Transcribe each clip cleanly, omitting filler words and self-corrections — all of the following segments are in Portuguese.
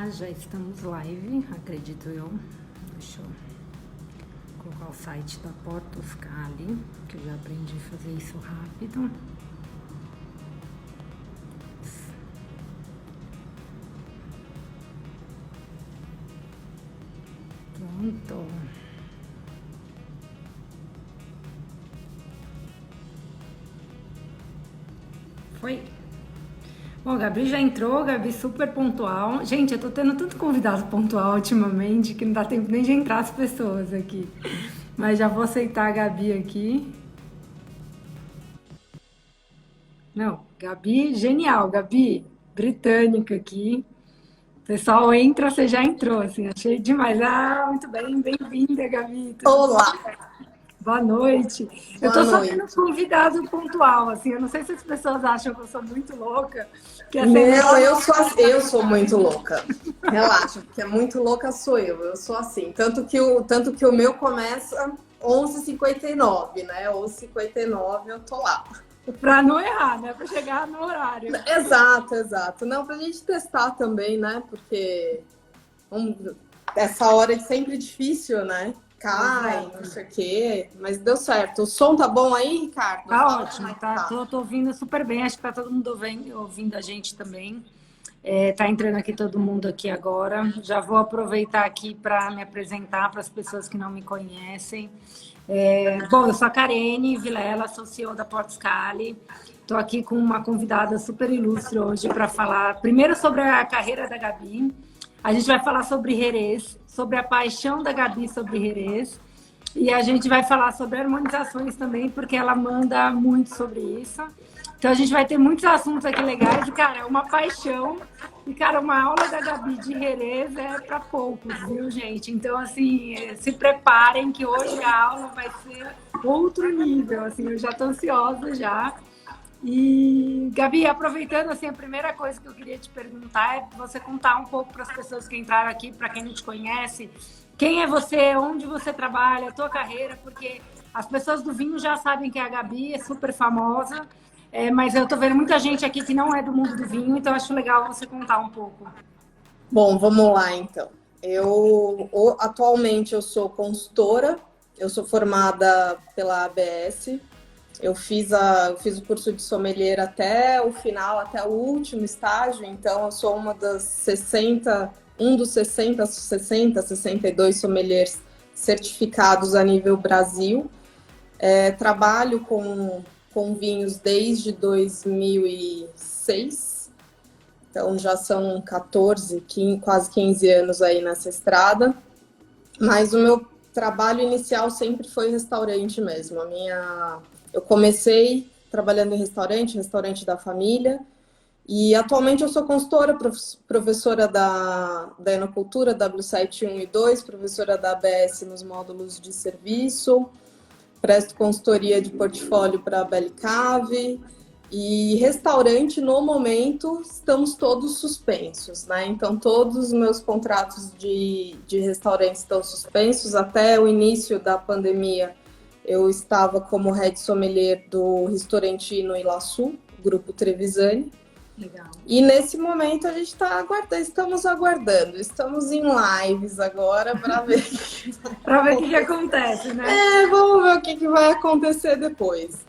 Já estamos live, acredito eu. Deixa eu colocar o site da Portoscali, que eu já aprendi a fazer isso rápido. Pronto. Foi. Bom, Gabi já entrou, Gabi super pontual. Gente, eu tô tendo tanto convidado pontual ultimamente que não dá tempo nem de entrar as pessoas aqui. Mas já vou aceitar a Gabi aqui. Não, Gabi, genial, Gabi, britânica aqui. Pessoal, entra, você já entrou, assim, achei demais. Ah, muito bem, bem-vinda, Gabi. Olá, Boa noite. Eu boa tô só tendo noite. convidado pontual, assim, eu não sei se as pessoas acham que eu sou muito louca, que assim, Não, eu sou muito louca. Relaxa, porque é muito louca sou eu. Eu sou assim. Tanto que o meu começa 11h59, né? 11h59 eu tô lá. para não errar, né? Para chegar no horário. Exato, exato. Não, pra gente testar também, né? Porque essa hora é sempre difícil, né? Cai, Exato. não sei o quê. Mas deu certo. O som tá bom aí, Ricardo? Tá Fala como ótimo, é que tá? tá. Tô ouvindo super bem, acho que tá todo mundo ouvindo a gente também. Tá entrando aqui todo mundo aqui agora. Já vou aproveitar aqui para me apresentar para as pessoas que não me conhecem. Bom, eu sou a Karene Vilela, sou CEO da Portscali. Estou aqui com uma convidada super ilustre hoje para falar primeiro sobre a carreira da Gabi. A gente vai falar sobre Jerez, sobre a paixão da Gabi sobre Jerez. E a gente vai falar sobre harmonizações também, porque ela manda muito sobre isso. Então a gente vai ter muitos assuntos aqui legais. E, cara, é uma paixão. E, cara, uma aula da Gabi de Jerez é para poucos, viu, gente? Então, assim, se preparem que hoje a aula vai ser outro nível. Assim, eu já estou ansiosa já. E, Gabi, aproveitando, assim, a primeira coisa que eu queria te perguntar é você contar um pouco para as pessoas que entraram aqui, para quem não te conhece, quem é você, onde você trabalha, a tua carreira, porque as pessoas do vinho já sabem que a Gabi é super famosa, mas eu tô vendo muita gente aqui que não é do mundo do vinho, então acho legal você contar um pouco. Bom, vamos lá então. Atualmente eu sou consultora, eu sou formada pela ABS. Eu fiz o curso de sommelier até o final, até o último estágio, então eu sou uma das 60, um dos 62 sommeliers certificados a nível Brasil. Trabalho com vinhos desde 2006, então já são 14, 15, quase 15 anos aí nessa estrada, mas o meu trabalho inicial sempre foi restaurante mesmo. Eu comecei trabalhando em restaurante da família, e atualmente eu sou consultora, professora da Enocultura, W7 1 e 2, professora da ABS nos módulos de serviço, presto consultoria de portfólio para a Belicave, e restaurante, no momento, estamos todos suspensos, né? Então, todos os meus contratos de restaurante estão suspensos. Até o início da pandemia, eu estava como head sommelier do Ristorantino Ilaçu, Grupo Trevisani. Legal. E nesse momento a gente está aguardando, estamos em lives agora para ver Para ver o que acontece, né? vamos ver o que vai acontecer depois.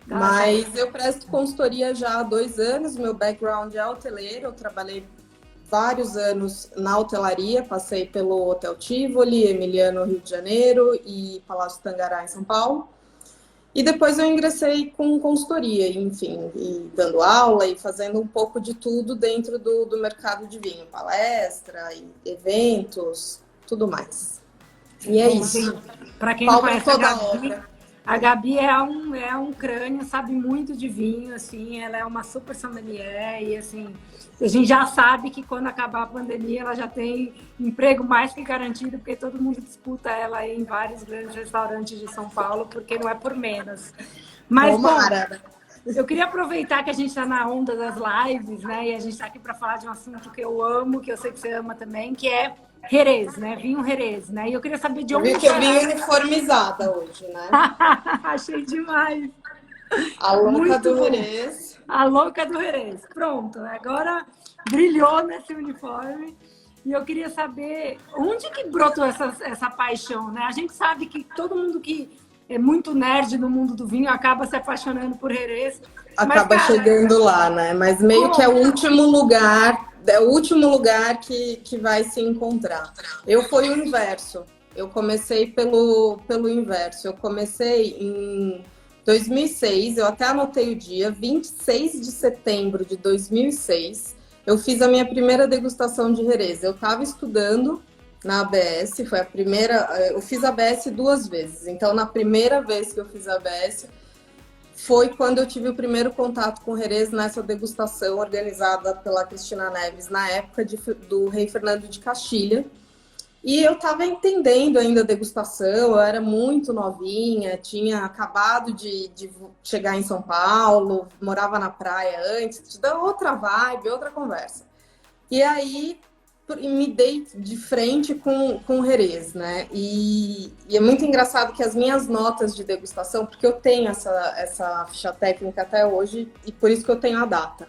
Tá, Mas eu presto consultoria já há 2 anos, meu background é hoteleiro, eu trabalhei vários anos na hotelaria, passei pelo Hotel Tivoli, Emiliano, Rio de Janeiro e Palácio Tangará, em São Paulo. E depois eu ingressei com consultoria, enfim, e dando aula e fazendo um pouco de tudo dentro do mercado de vinho, palestra, eventos, tudo mais. E é isso. Para quem não Palma conhece toda a obra. A Gabi é um crânio, sabe muito de vinho, assim, ela é uma super sommelier e, assim, a gente já sabe que quando acabar a pandemia ela já tem emprego mais que garantido, porque todo mundo disputa ela em vários grandes restaurantes de São Paulo, porque não é por menos. Mas, bom, eu queria aproveitar que a gente está na onda das lives, né, e a gente está aqui para falar de um assunto que eu amo, que eu sei que você ama também, que é Jerez, né? Vinho Jerez, né? E eu queria saber de onde... Eu vi que eu vim uniformizada hoje, né? Achei demais. A louca Muito do bom. Jerez. A louca do Jerez. Pronto, agora brilhou nesse uniforme. E eu queria saber onde que brotou essa paixão, né? A gente sabe que todo mundo que é muito nerd no mundo do vinho acaba se apaixonando por Jerez. Acaba chegando lá, né? Mas meio que é o último lugar que vai se encontrar. Foi o inverso. Eu comecei pelo inverso. Eu comecei em 2006, eu até anotei o dia, 26 de setembro de 2006, eu fiz a minha primeira degustação de Jerez. Eu estava estudando na ABS, foi a primeira, eu fiz a ABS 2 vezes. Então, na primeira vez que eu fiz a ABS, foi quando eu tive o primeiro contato com Jerez nessa degustação organizada pela Cristina Neves, na época do Rei Fernando de Castilha. E eu estava entendendo ainda a degustação, eu era muito novinha, tinha acabado de chegar em São Paulo, morava na praia antes, te dá outra vibe, outra conversa. E aí me dei de frente com o Jerez, né? E é muito engraçado que as minhas notas de degustação, porque eu tenho essa ficha técnica até hoje, e por isso que eu tenho a data,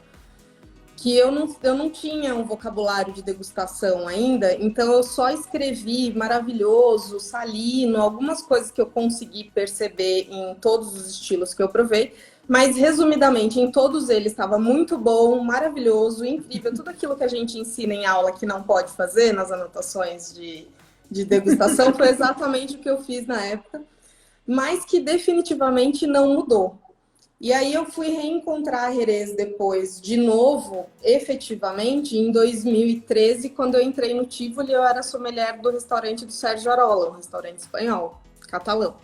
que eu não tinha um vocabulário de degustação ainda, então eu só escrevi maravilhoso, salino, algumas coisas que eu consegui perceber em todos os estilos que eu provei, mas resumidamente, em todos eles estava muito bom, maravilhoso, incrível, tudo aquilo que a gente ensina em aula que não pode fazer nas anotações de degustação foi exatamente o que eu fiz na época, mas que definitivamente não mudou. E aí eu fui reencontrar a Jerez depois, de novo, efetivamente, em 2013, quando eu entrei no Tivoli, eu era sommelier do restaurante do Sérgio Arola, um restaurante espanhol, catalão,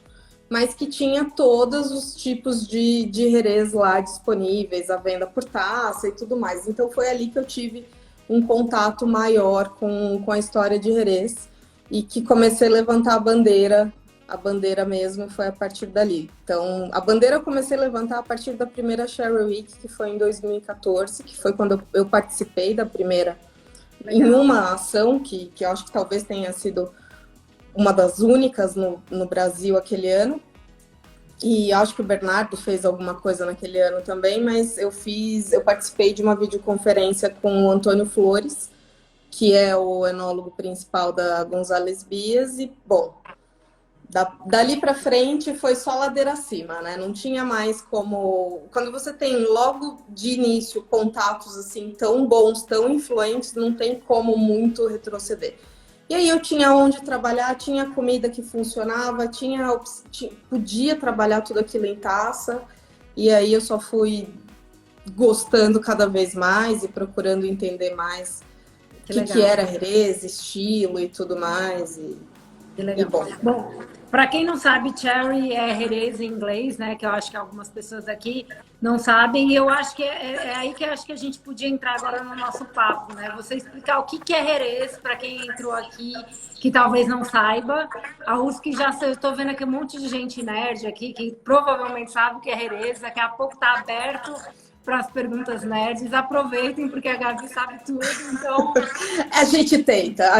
mas que tinha todos os tipos de Jerez lá disponíveis, à venda por taça e tudo mais. Então foi ali que eu tive um contato maior com a história de Jerez e que comecei a levantar a bandeira mesmo foi a partir dali. Então, a bandeira eu comecei a levantar a partir da primeira Sherry Week, que foi em 2014, que foi quando eu participei da primeira, em uma ação que eu acho que talvez tenha sido uma das únicas no Brasil aquele ano. E acho que o Bernardo fez alguma coisa naquele ano também, mas eu participei de uma videoconferência com o Antônio Flores, que é o enólogo principal da González Bias, e, bom, dali para frente foi só ladeira acima, né? Não tinha mais como... Quando você tem logo de início contatos assim tão bons, tão influentes, não tem como muito retroceder. E aí eu tinha onde trabalhar, tinha comida que funcionava, podia trabalhar tudo aquilo em taça, e aí eu só fui gostando cada vez mais e procurando entender mais o que era Jerez, estilo e tudo mais. Que legal. Bom, para quem não sabe, Cherry é Jerez em inglês, né? Que eu acho que algumas pessoas aqui não sabem. E eu acho que é aí que eu acho que a gente podia entrar agora no nosso papo, né? Você explicar o que é Jerez para quem entrou aqui, que talvez não saiba. A USP eu estou vendo aqui um monte de gente nerd aqui, que provavelmente sabe o que é Jerez. Daqui a pouco está aberto para as perguntas nerds. Aproveitem, porque a Gabi sabe tudo, então... A gente tenta.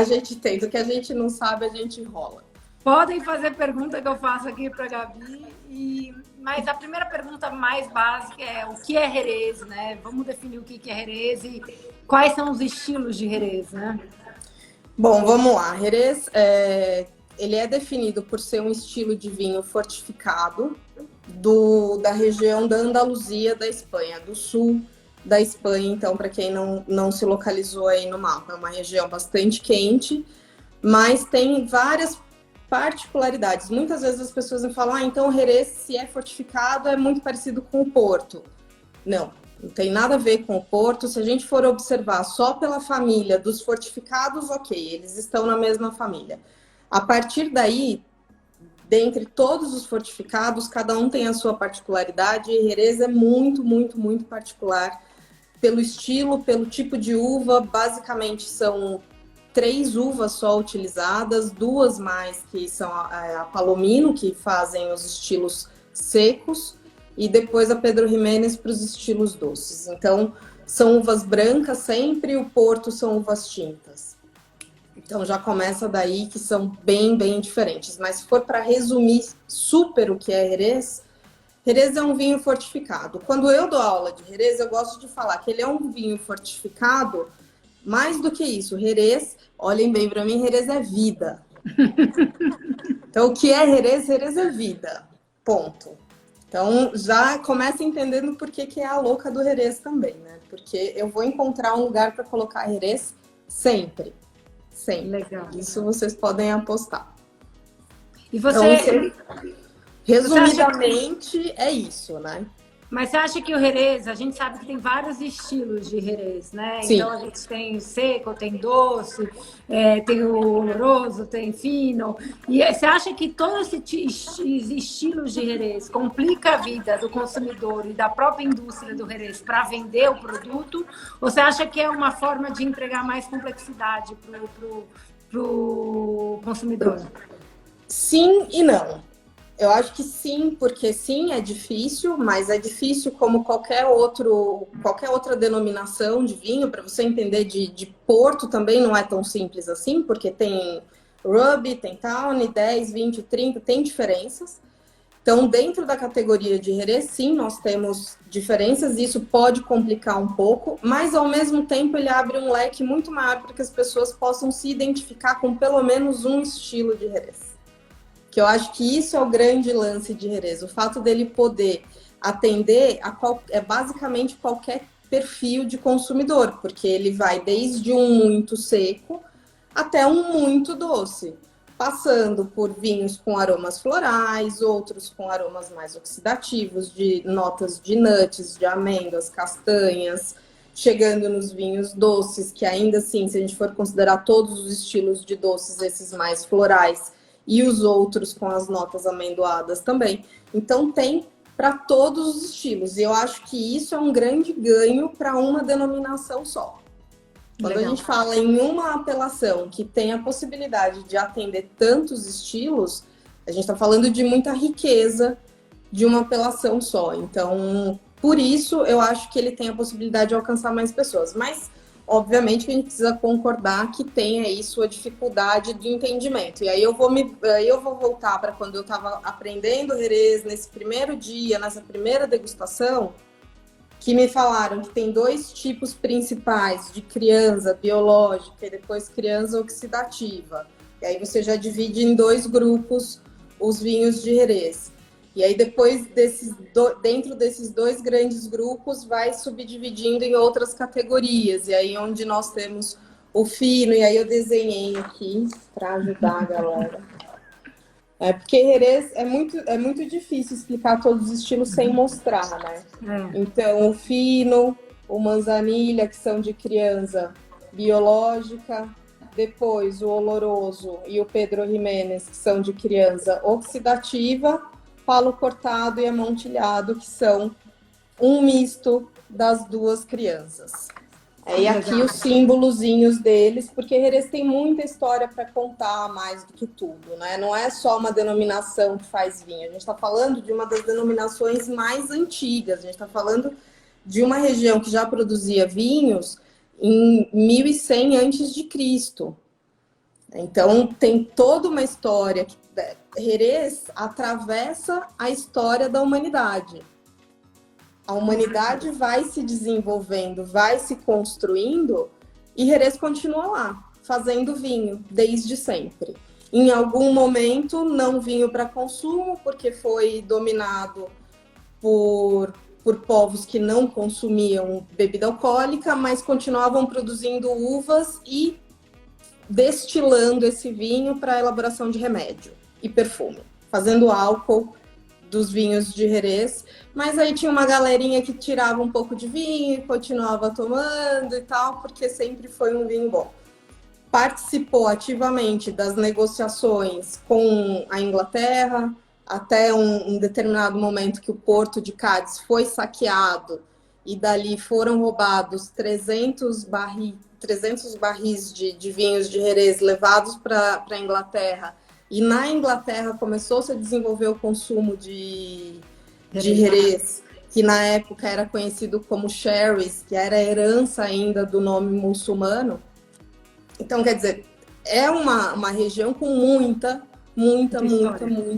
O que a gente não sabe, a gente enrola. Podem fazer pergunta que eu faço aqui para a Gabi, mas a primeira pergunta mais básica é o que é Jerez, né? Vamos definir o que é Jerez e quais são os estilos de Jerez, né? Bom, vamos lá. Jerez, ele é definido por ser um estilo de vinho fortificado da região da Andaluzia da Espanha, do sul da Espanha. Então, para quem não se localizou aí no mapa, é uma região bastante quente, mas tem várias particularidades. Muitas vezes as pessoas me falam, então o Jerez, se é fortificado, é muito parecido com o Porto. Não tem nada a ver com o Porto. Se a gente for observar só pela família dos fortificados, ok, eles estão na mesma família. A partir daí, dentre todos os fortificados, cada um tem a sua particularidade, e Jerez é muito, muito, muito particular pelo estilo, pelo tipo de uva. Basicamente são 3 uvas só utilizadas, 2 mais que são a Palomino, que fazem os estilos secos, e depois a Pedro Ximénez para os estilos doces. Então, são uvas brancas sempre, o Porto são uvas tintas. Então, já começa daí que são bem, bem diferentes. Mas se for para resumir super o que é Jerez, Jerez é um vinho fortificado. Quando eu dou aula de Jerez, eu gosto de falar que ele é um vinho fortificado, Mais do que isso, Jerez, olhem bem para mim, Jerez é vida. Então, o que é Jerez? Jerez é vida. Ponto. Então, já começa entendendo por que é a louca do Jerez também, né? Porque eu vou encontrar um lugar para colocar Jerez sempre. Sempre. Legal. Isso vocês podem apostar. E você... Então, resumidamente, é isso, né? Mas você acha que o Jerez, a gente sabe que tem vários estilos de Jerez, né? Sim. Então a gente tem seco, tem doce, tem o oloroso, tem fino. E você acha que todos esses estilos de Jerez complica a vida do consumidor e da própria indústria do Jerez para vender o produto? Ou você acha que é uma forma de entregar mais complexidade para o consumidor? Sim e não. Eu acho que sim, porque sim, é difícil, mas é difícil como qualquer outra denominação de vinho. Para você entender de Porto também não é tão simples assim, porque tem Ruby, tem Tawny, 10, 20, 30, tem diferenças. Então, dentro da categoria de Jerez, sim, nós temos diferenças, e isso pode complicar um pouco, mas ao mesmo tempo ele abre um leque muito maior para que as pessoas possam se identificar com pelo menos um estilo de Jerez. Que eu acho que isso é o grande lance de Jerez, o fato dele poder atender basicamente qualquer perfil de consumidor, porque ele vai desde um muito seco até um muito doce, passando por vinhos com aromas florais, outros com aromas mais oxidativos, de notas de nuts, de amêndoas, castanhas, chegando nos vinhos doces, que ainda assim, se a gente for considerar todos os estilos de doces, esses mais florais, e os outros com as notas amendoadas também. Então tem para todos os estilos. E eu acho que isso é um grande ganho para uma denominação só. Quando a gente fala em uma apelação que tem a possibilidade de atender tantos estilos, a gente está falando de muita riqueza de uma apelação só. Então, por isso, eu acho que ele tem a possibilidade de alcançar mais pessoas. Mas obviamente que a gente precisa concordar que tem aí sua dificuldade de entendimento. E aí eu vou voltar para quando eu estava aprendendo Jerez, nesse primeiro dia, nessa primeira degustação, que me falaram que tem dois tipos principais de criança biológica e depois criança oxidativa. E aí você já divide em dois grupos os vinhos de Jerez. E aí depois dentro desses dois grandes grupos vai subdividindo em outras categorias. E aí onde nós temos o fino, e aí eu desenhei aqui para ajudar a galera. Porque Jerez é muito difícil explicar todos os estilos sem mostrar, né? Então o fino, o manzanilha, que são de criança biológica, depois o oloroso e o Pedro Ximénez, que são de criança oxidativa, palo cortado e amontilhado, que são um misto das duas crianças. E aqui os símbolozinhos deles, porque Jerez tem muita história para contar mais do que tudo, né? Não é só uma denominação que faz vinho, a gente está falando de uma das denominações mais antigas, a gente está falando de uma região que já produzia vinhos em 1100 a.C. Então tem toda uma história. Jerez atravessa a história da humanidade. A humanidade vai se desenvolvendo, vai se construindo, e Jerez continua lá, fazendo vinho, desde sempre. Em algum momento, não vinho para consumo, porque foi dominado por povos que não consumiam bebida alcoólica, mas continuavam produzindo uvas e destilando esse vinho para a elaboração de remédio e perfume, fazendo álcool dos vinhos de Jerez. Mas aí tinha uma galerinha que tirava um pouco de vinho e continuava tomando e tal, porque sempre foi um vinho bom. Participou ativamente das negociações com a Inglaterra, até um determinado momento que o porto de Cádiz foi saqueado e dali foram roubados 300 barris de vinhos de Jerez levados para a Inglaterra. E na Inglaterra começou-se a desenvolver o consumo de Jerez, que na época era conhecido como sherries, que era a herança ainda do nome muçulmano. Então, quer dizer, é uma região com muita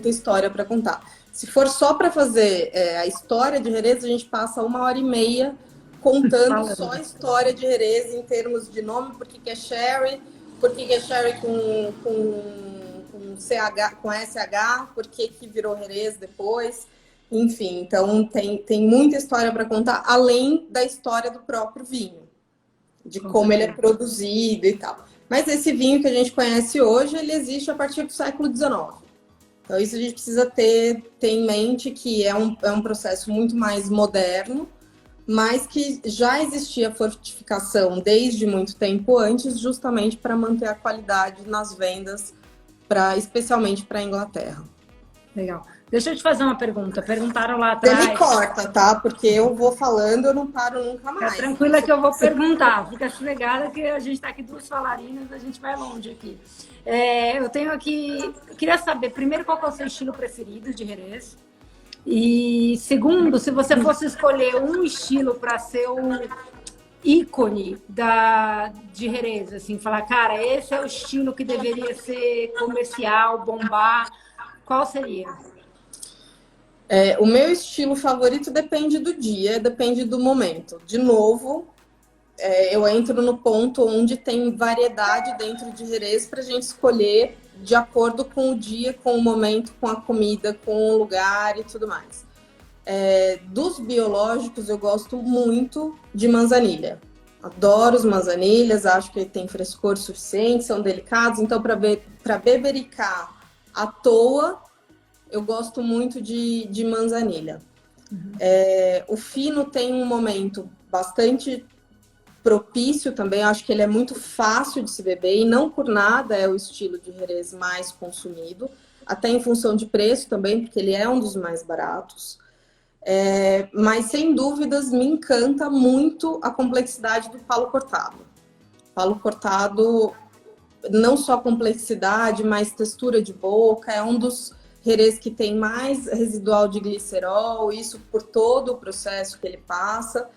história para contar. Se for só para fazer a história de Jerez, a gente passa 1h30 contando só a história de Jerez em termos de nome, por que é sherry, por que é sherry com CH, com SH, por que virou Jerez depois. Enfim, então tem muita história para contar, além da história do próprio vinho, de como ele é produzido e tal. Mas esse vinho que a gente conhece hoje, ele existe a partir do século XIX. Então isso a gente precisa ter em mente, que é um processo muito mais moderno, mas que já existia fortificação desde muito tempo antes, justamente para manter a qualidade nas vendas, especialmente para a Inglaterra. Legal. Deixa eu te fazer uma pergunta. Perguntaram lá atrás... Você me corta, tá? Porque eu vou falando, eu não paro nunca mais. Fica tranquila que eu vou perguntar. Fica sossegada que a gente está aqui 2 falarinas, a gente vai longe aqui. Eu tenho aqui... Eu queria saber, primeiro, qual é o seu estilo preferido de Jerez? E segundo, se você fosse escolher um estilo para ser o ícone de Jerez, assim, falar, cara, esse é o estilo que deveria ser comercial, bombar, qual seria? O meu estilo favorito depende do dia, depende do momento. De novo, eu entro no ponto onde tem variedade dentro de Jerez para a gente escolher de acordo com o dia, com o momento, com a comida, com o lugar e tudo mais. Dos biológicos, eu gosto muito de manzanilha. Adoro os manzanilhas, acho que tem frescor suficiente, são delicados. Então, para bebericar à toa, eu gosto muito de manzanilha. O fino tem um momento bastante propício também, acho que ele é muito fácil de se beber e não por nada é o estilo de Jerez mais consumido, até em função de preço também, porque ele é um dos mais baratos. Mas sem dúvidas me encanta muito a complexidade do palo cortado. Palo cortado, não só complexidade, mas textura de boca, é um dos Jerez que tem mais residual de glicerol, isso por todo o processo que ele passa.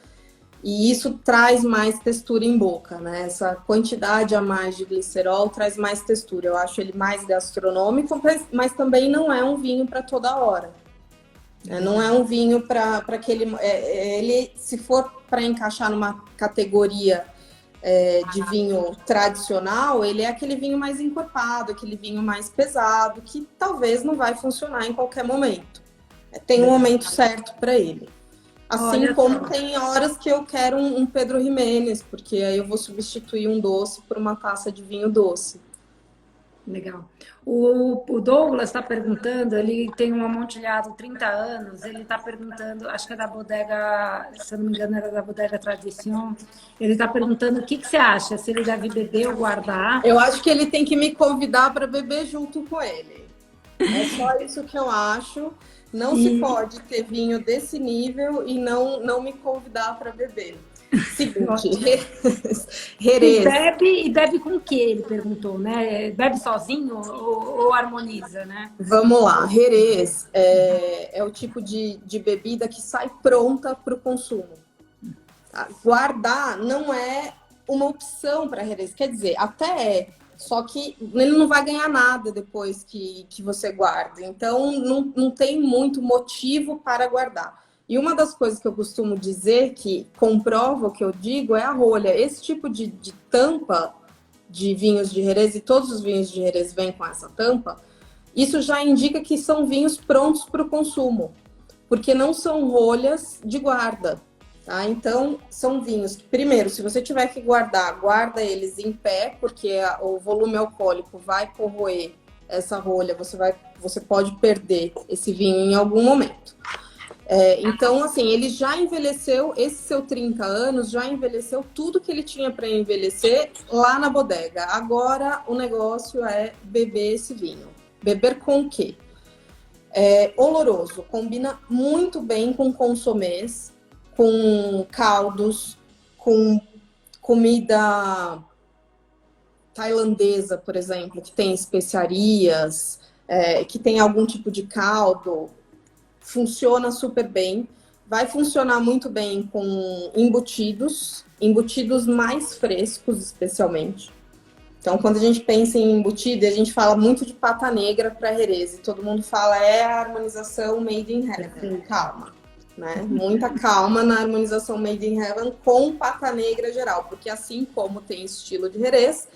E isso traz mais textura em boca, né? Essa quantidade a mais de glicerol traz mais textura. Eu acho ele mais gastronômico, mas também não é um vinho para toda hora. Não é um vinho para aquele... ele, se for para encaixar numa categoria de vinho tradicional, ele é aquele vinho mais encorpado, aquele vinho mais pesado, que talvez não vai funcionar em qualquer momento. Tem um momento certo para ele. Assim como tem horas que eu quero um Pedro Ximénez, porque aí eu vou substituir um doce por uma taça de vinho doce. Legal. O Douglas está perguntando, ele tem um amontilhado 30 anos, ele está perguntando, acho que é da bodega, se eu não me engano era da bodega Tradição, ele está perguntando o que você acha, se ele deve beber ou guardar. Eu acho que ele tem que me convidar para beber junto com ele. É só isso que eu acho. Não se pode ter vinho desse nível e não me convidar para beber. Seguinte, Jerez. E bebe com o que? Ele perguntou, né? Bebe sozinho ou harmoniza, né? Vamos lá, Jerez é o tipo de bebida que sai pronta para o consumo. Tá? Guardar não é uma opção para Jerez, quer dizer, até é. Só que ele não vai ganhar nada depois que você guarda. Então, não tem muito motivo para guardar. E uma das coisas que eu costumo dizer, que comprova o que eu digo, é a rolha. Esse tipo de tampa de vinhos de Jerez, e todos os vinhos de Jerez vêm com essa tampa, isso já indica que são vinhos prontos para o consumo. Porque não são rolhas de guarda. Tá? Então, são vinhos que, primeiro, se você tiver que guardar, guarda eles em pé, porque o volume alcoólico vai corroer essa rolha, você pode perder esse vinho em algum momento. Então, assim, ele já envelheceu, esse seu 30 anos, já envelheceu tudo que ele tinha para envelhecer lá na bodega. Agora, o negócio é beber esse vinho. Beber com o quê? Oloroso, combina muito bem com consomés, com caldos, com comida tailandesa, por exemplo, que tem especiarias, que tem algum tipo de caldo, funciona super bem. Vai funcionar muito bem com embutidos mais frescos, especialmente. Então, quando a gente pensa em embutido, a gente fala muito de pata negra para Jerez. E todo mundo fala, a harmonização made in heaven. Calma. né? Muita calma na harmonização Made in Heaven com pata negra geral, porque assim como tem estilo de Jerez,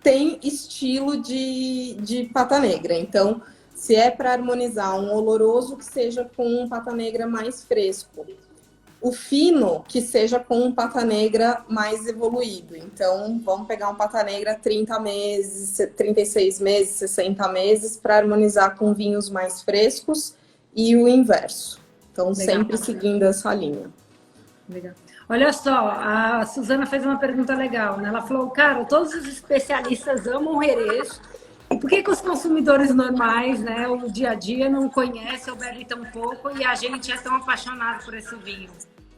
tem estilo de pata negra. Então, se é para harmonizar um oloroso, que seja com um pata negra mais fresco. O fino, que seja com um pata negra mais evoluído. Então, vamos pegar um pata negra 30 meses, 36 meses, 60 meses, para harmonizar com vinhos mais frescos e o inverso. Então, legal, sempre seguindo essa linha. Legal. Olha só, a Suzana fez uma pergunta legal, né? Ela falou, cara, todos os especialistas amam o Jerez. Por que os consumidores normais, né, o dia a dia, não conhecem ou bebem tão pouco e a gente é tão apaixonado por esse vinho?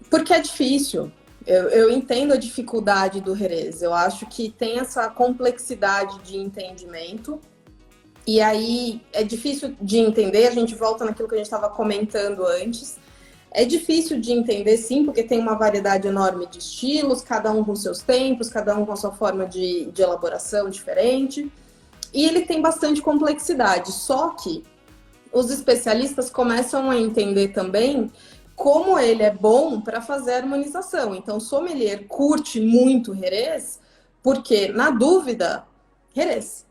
Porque é difícil. Eu entendo a dificuldade do Jerez. Eu acho que tem essa complexidade de entendimento. E aí é difícil de entender. A gente volta naquilo que a gente estava comentando antes. É difícil de entender, sim, porque tem uma variedade enorme de estilos, cada um com seus tempos, cada um com a sua forma de elaboração diferente. E ele tem bastante complexidade. Só que os especialistas começam a entender também como ele é bom para fazer a harmonização. Então, o sommelier curte muito Jerez, porque, na dúvida, Jerez.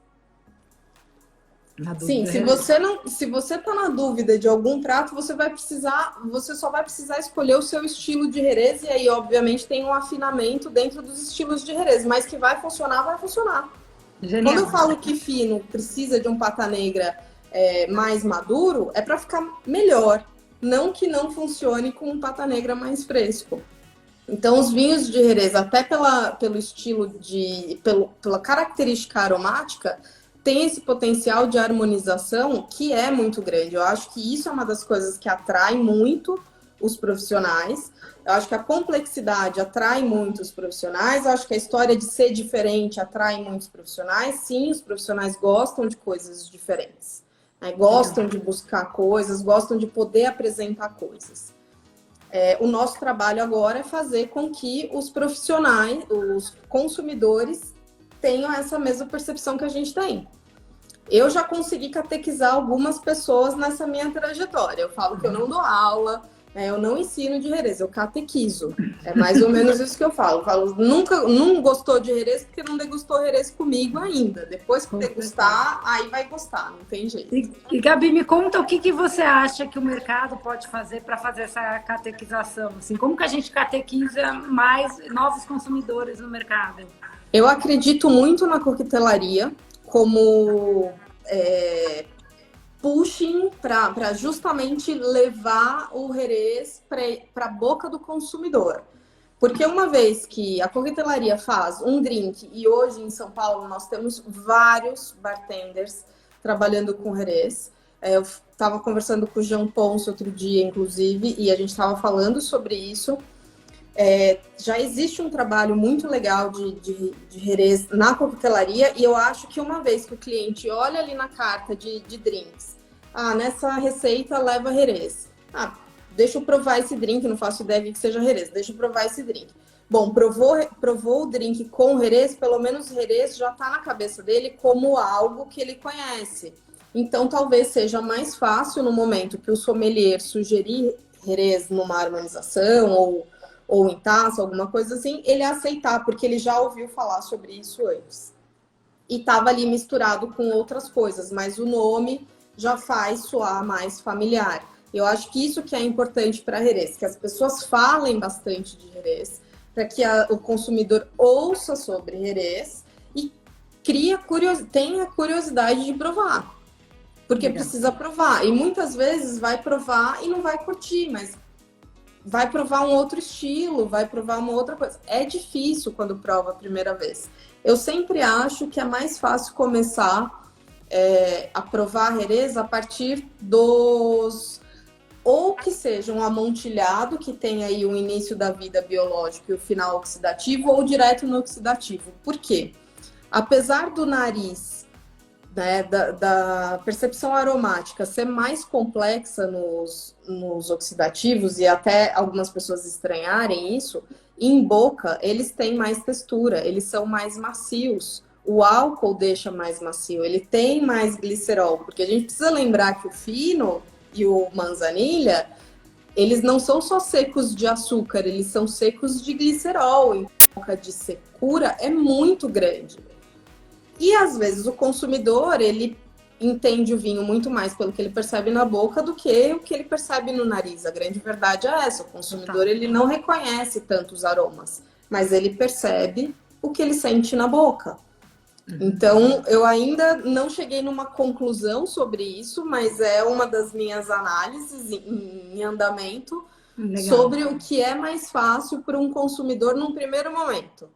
Sim, se você tá na dúvida de algum prato, você só vai precisar escolher o seu estilo de Jerez, e aí, obviamente, tem um afinamento dentro dos estilos de Jerez, mas que vai funcionar, vai funcionar. Genial. Quando eu falo que fino precisa de um pata negra mais maduro, é para ficar melhor. Não que não funcione com um pata negra mais fresco. Então, os vinhos de Jerez, até pelo estilo pela característica aromática, tem esse potencial de harmonização que é muito grande. Eu acho que isso é uma das coisas que atrai muito os profissionais. Eu acho que a complexidade atrai muito os profissionais. Eu acho que a história de ser diferente atrai muitos profissionais. Sim, os profissionais gostam de coisas diferentes. Gostam de buscar coisas, gostam de poder apresentar coisas. O nosso trabalho agora é fazer com que os profissionais, os consumidores, tenham essa mesma percepção que a gente tem. Eu já consegui catequizar algumas pessoas nessa minha trajetória. Eu falo que eu não dou aula, eu não ensino de Jerez, eu catequizo. É mais ou menos isso que eu falo. Não gostou de Jerez porque não degustou Jerez comigo ainda. Depois que degustar, aí vai gostar, não tem jeito. E Gabi, me conta o que você acha que o mercado pode fazer para fazer essa catequização? Assim, como que a gente catequiza mais novos consumidores no mercado? Eu acredito muito na coquetelaria como pushing para justamente levar o Jerez para a boca do consumidor. Porque uma vez que a coquetelaria faz um drink, e hoje em São Paulo nós temos vários bartenders trabalhando com Jerez. Eu estava conversando com o Jean Ponce outro dia, inclusive, e a gente estava falando sobre isso. Já existe um trabalho muito legal de Jerez na coquetelaria, e eu acho que uma vez que o cliente olha ali na carta de drinks, nessa receita leva Jerez. Deixa eu provar esse drink, não faço ideia que seja Jerez, deixa eu provar esse drink. Bom, provou o drink com Jerez, pelo menos Jerez já está na cabeça dele como algo que ele conhece. Então, talvez seja mais fácil no momento que o sommelier sugerir Jerez numa harmonização ou em taça, alguma coisa assim, ele aceitar, porque ele já ouviu falar sobre isso antes. E estava ali misturado com outras coisas, mas o nome já faz soar mais familiar. Eu acho que isso que é importante para Jerez, que as pessoas falem bastante de Jerez, para que o consumidor ouça sobre Jerez e tenha curiosidade de provar. Porque precisa provar. E muitas vezes vai provar e não vai curtir, mas vai provar um outro estilo, vai provar uma outra coisa. É difícil quando prova a primeira vez. Eu sempre acho que é mais fácil começar a provar Jerez a partir ou que seja um amontilhado, que tem aí o início da vida biológica e o final oxidativo, ou direto no oxidativo. Por quê? Apesar do nariz, né, da percepção aromática ser mais complexa nos oxidativos, e até algumas pessoas estranharem isso, em boca eles têm mais textura, eles são mais macios. O álcool deixa mais macio, ele tem mais glicerol, porque a gente precisa lembrar que o fino e o manzanilha eles não são só secos de açúcar, eles são secos de glicerol. Então, a boca de secura é muito grande. E às vezes o consumidor, ele entende o vinho muito mais pelo que ele percebe na boca do que o que ele percebe no nariz. A grande verdade é essa, o consumidor ele não reconhece tantos aromas, mas ele percebe o que ele sente na boca. Então, eu ainda não cheguei numa conclusão sobre isso, mas é uma das minhas análises em andamento. Legal. Sobre o que é mais fácil para um consumidor num primeiro momento.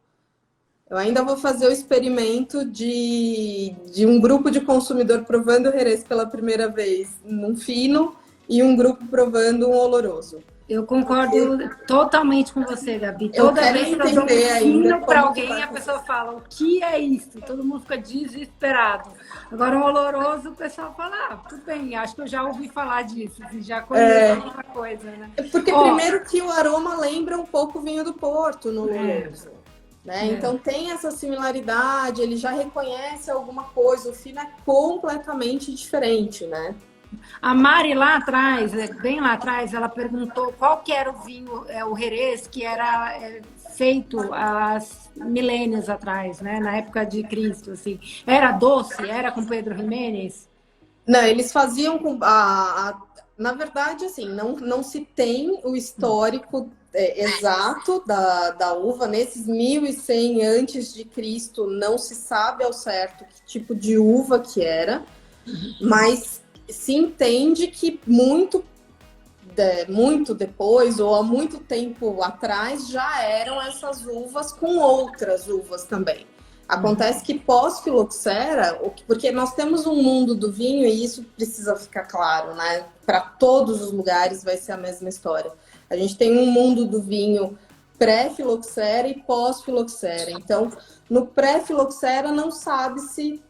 Eu ainda vou fazer o experimento de um grupo de consumidor provando o Jerez pela primeira vez num fino e um grupo provando um oloroso. Eu concordo totalmente com você, Gabi. Toda vez que eu dou um fino para alguém, a pessoa fala, o que é isso? Todo mundo fica desesperado. Agora, um oloroso, o pessoal fala, ah, tudo bem, acho que eu já ouvi falar disso, já conheço alguma coisa, né? Porque primeiro que o aroma lembra um pouco o vinho do Porto no oloroso. Né? Então tem essa similaridade, ele já reconhece alguma coisa, o fino é completamente diferente, né? A Mari lá atrás, bem lá atrás, ela perguntou qual que era o vinho, o Jerez, que era feito há milênios atrás, né? Na época de Cristo, assim. Era doce? Era com Pedro Ximénez? Não, eles faziam com... Na verdade, assim, não se tem o histórico exato da uva. Nesses 1100 antes de Cristo, não se sabe ao certo que tipo de uva que era, mas se entende que muito depois, ou há muito tempo atrás, já eram essas uvas com outras uvas também. Acontece que pós-filoxera, porque nós temos um mundo do vinho, e isso precisa ficar claro, né? Para todos os lugares vai ser a mesma história. A gente tem um mundo do vinho pré-filoxera e pós-filoxera. Então, no pré-filoxera não sabe-se